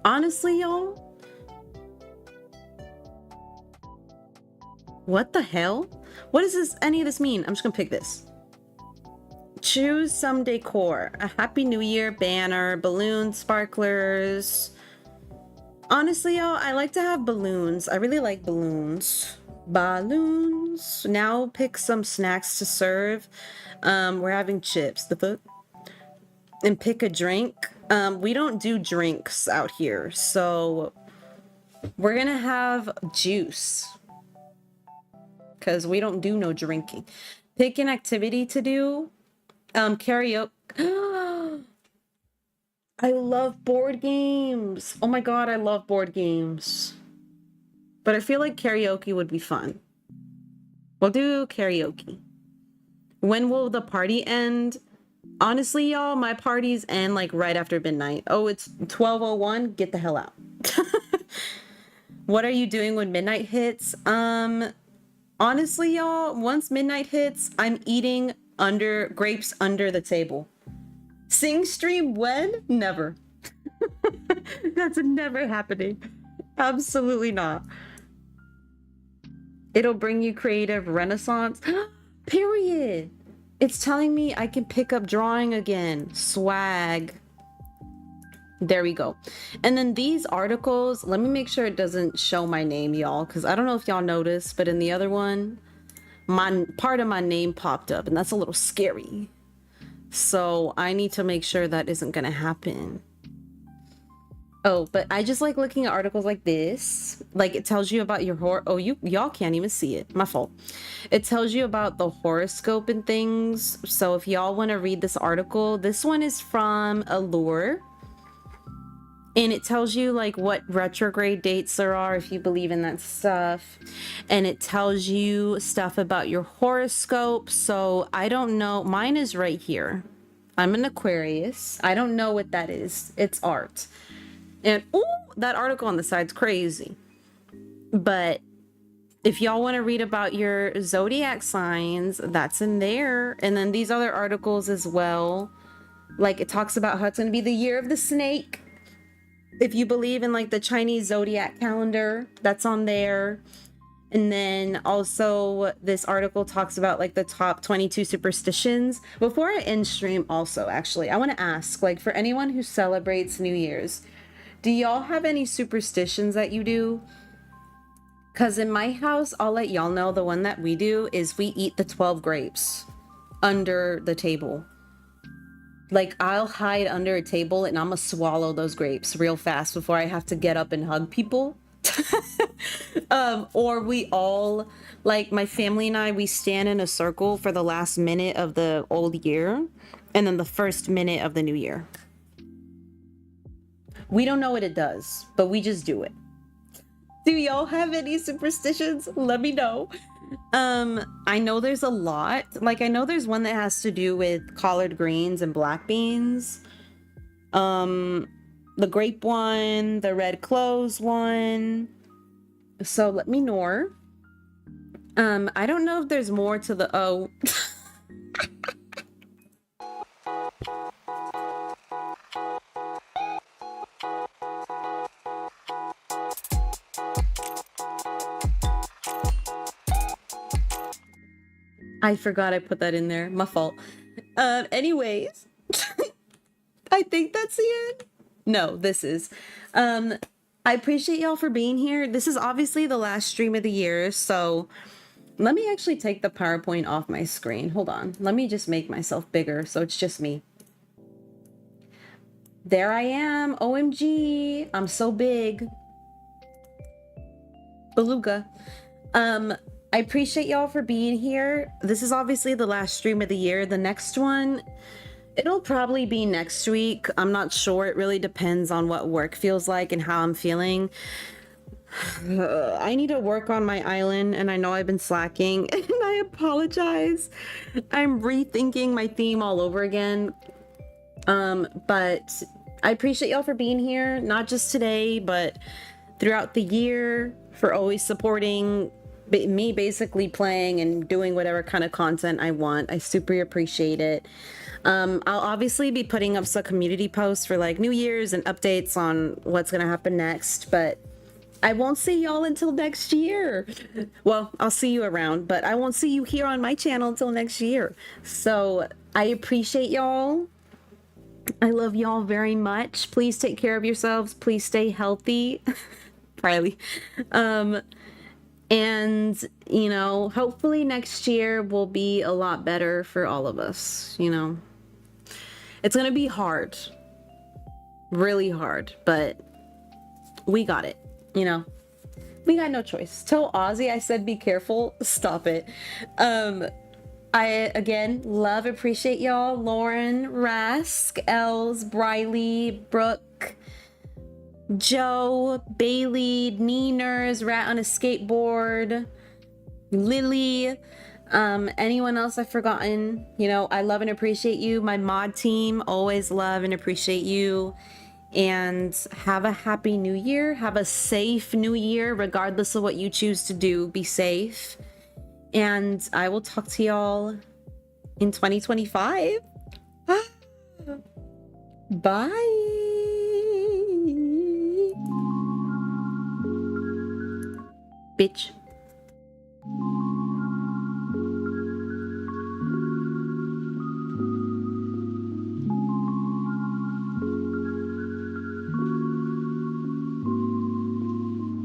Honestly, y'all, what the hell? What does this, any of this mean? I'm just gonna pick this. Choose some decor. A Happy New Year banner, balloons, sparklers. Honestly, y'all, I like to have balloons. I really like balloons. Balloons. Now pick some snacks to serve. We're having chips. The fuck? And pick a drink. We don't do drinks out here, so we're gonna have juice. Because we don't do no drinking. Pick an activity to do. Karaoke. I love board games. Oh my god, I love board games. But I feel like karaoke would be fun. We'll do karaoke. When will the party end? Honestly, y'all, my parties end like right after midnight. Oh, it's 12:01. Get the hell out. What are you doing when midnight hits? Honestly, y'all, once midnight hits, I'm eating grapes under the table. Sing stream when? Never. That's never happening. Absolutely not. It'll bring you creative renaissance. Period. It's telling me I can pick up drawing again. Swag. There we go. And then these articles, let me make sure it doesn't show my name, y'all, because I don't know if y'all noticed, but in the other one, part of my name popped up, and that's a little scary. So I need to make sure that isn't gonna happen. Oh, but I just like looking at articles like this. Like, it tells you about your oh, y'all can't even see it. My fault. It tells you about the horoscope and things. So if y'all want to read this article, this one is from �𝐼𝐬𝐼. And it tells you like what retrograde dates there are if you believe in that stuff. And it tells you stuff about your horoscope. So I don't know. Mine is right here. I'm an Aquarius. I don't know what that is. It's art. And ooh, that article on the side's crazy. But if y'all want to read about your zodiac signs, that's in there. And then these other articles as well. Like, it talks about how it's going to be the year of the snake. If you believe in like the Chinese zodiac calendar, that's on there. And then also this article talks about like the top 22 superstitions. Before I end stream also, actually, I want to ask, like, for anyone who celebrates New Year's, do y'all have any superstitions that you do? Because in my house, I'll let y'all know, the one that we do is we eat the 12 grapes under the table. Like, I'll hide under a table and I'm gonna swallow those grapes real fast before I have to get up and hug people. Or we all, like, my family and I, we stand in a circle for the last minute of the old year and then the first minute of the new year. We don't know what it does, but we just do it. Do y'all have any superstitions? Let me know. I know there's a lot. Like, I know there's one that has to do with collard greens and black beans. The grape one, the red cloves one. So let me know. I don't know if there's more to the I forgot I put that in there. My fault. Anyways, I think that's the end. No, this is. I appreciate y'all for being here. This is obviously the last stream of the year, so let me actually take the PowerPoint off my screen. Hold on. Let me just make myself bigger so it's just me. There I am. OMG. I'm so big. Beluga. I appreciate y'all for being here. This is obviously the last stream of the year. The next one, it'll probably be next week. I'm not sure. It really depends on what work feels like and how I'm feeling. I need to work on my island, and I know I've been slacking, and I I apologize. I'm rethinking my theme all over again. But I appreciate y'all for being here, not just today, but throughout the year, for always supporting me basically playing and doing whatever kind of content I want. I super appreciate it. I'll obviously be putting up some community posts for like New Year's and updates on what's gonna happen next, but I won't see y'all until next year. Well, I'll see you around, but I won't see you here on my channel until next year. So I appreciate y'all. I love y'all very much. Please take care of yourselves. Please stay healthy. Riley. And, you know, hopefully next year will be a lot better for all of us, you know. It's gonna be hard. Really hard, but we got it, you know. We got no choice. Tell Ozzy I said be careful. Stop it. I, again, love, appreciate y'all. Lauren, Rask, Els, Briley, Brooke, Joe, Bailey, Neeners, Rat on a Skateboard, Lily, anyone else I've forgotten. You know, I love and appreciate you. My mod team, always love and appreciate you. And have a happy new year. Have a safe new year, regardless of what you choose to do. Be safe. And I will talk to y'all in 2025. Bye. Bitch.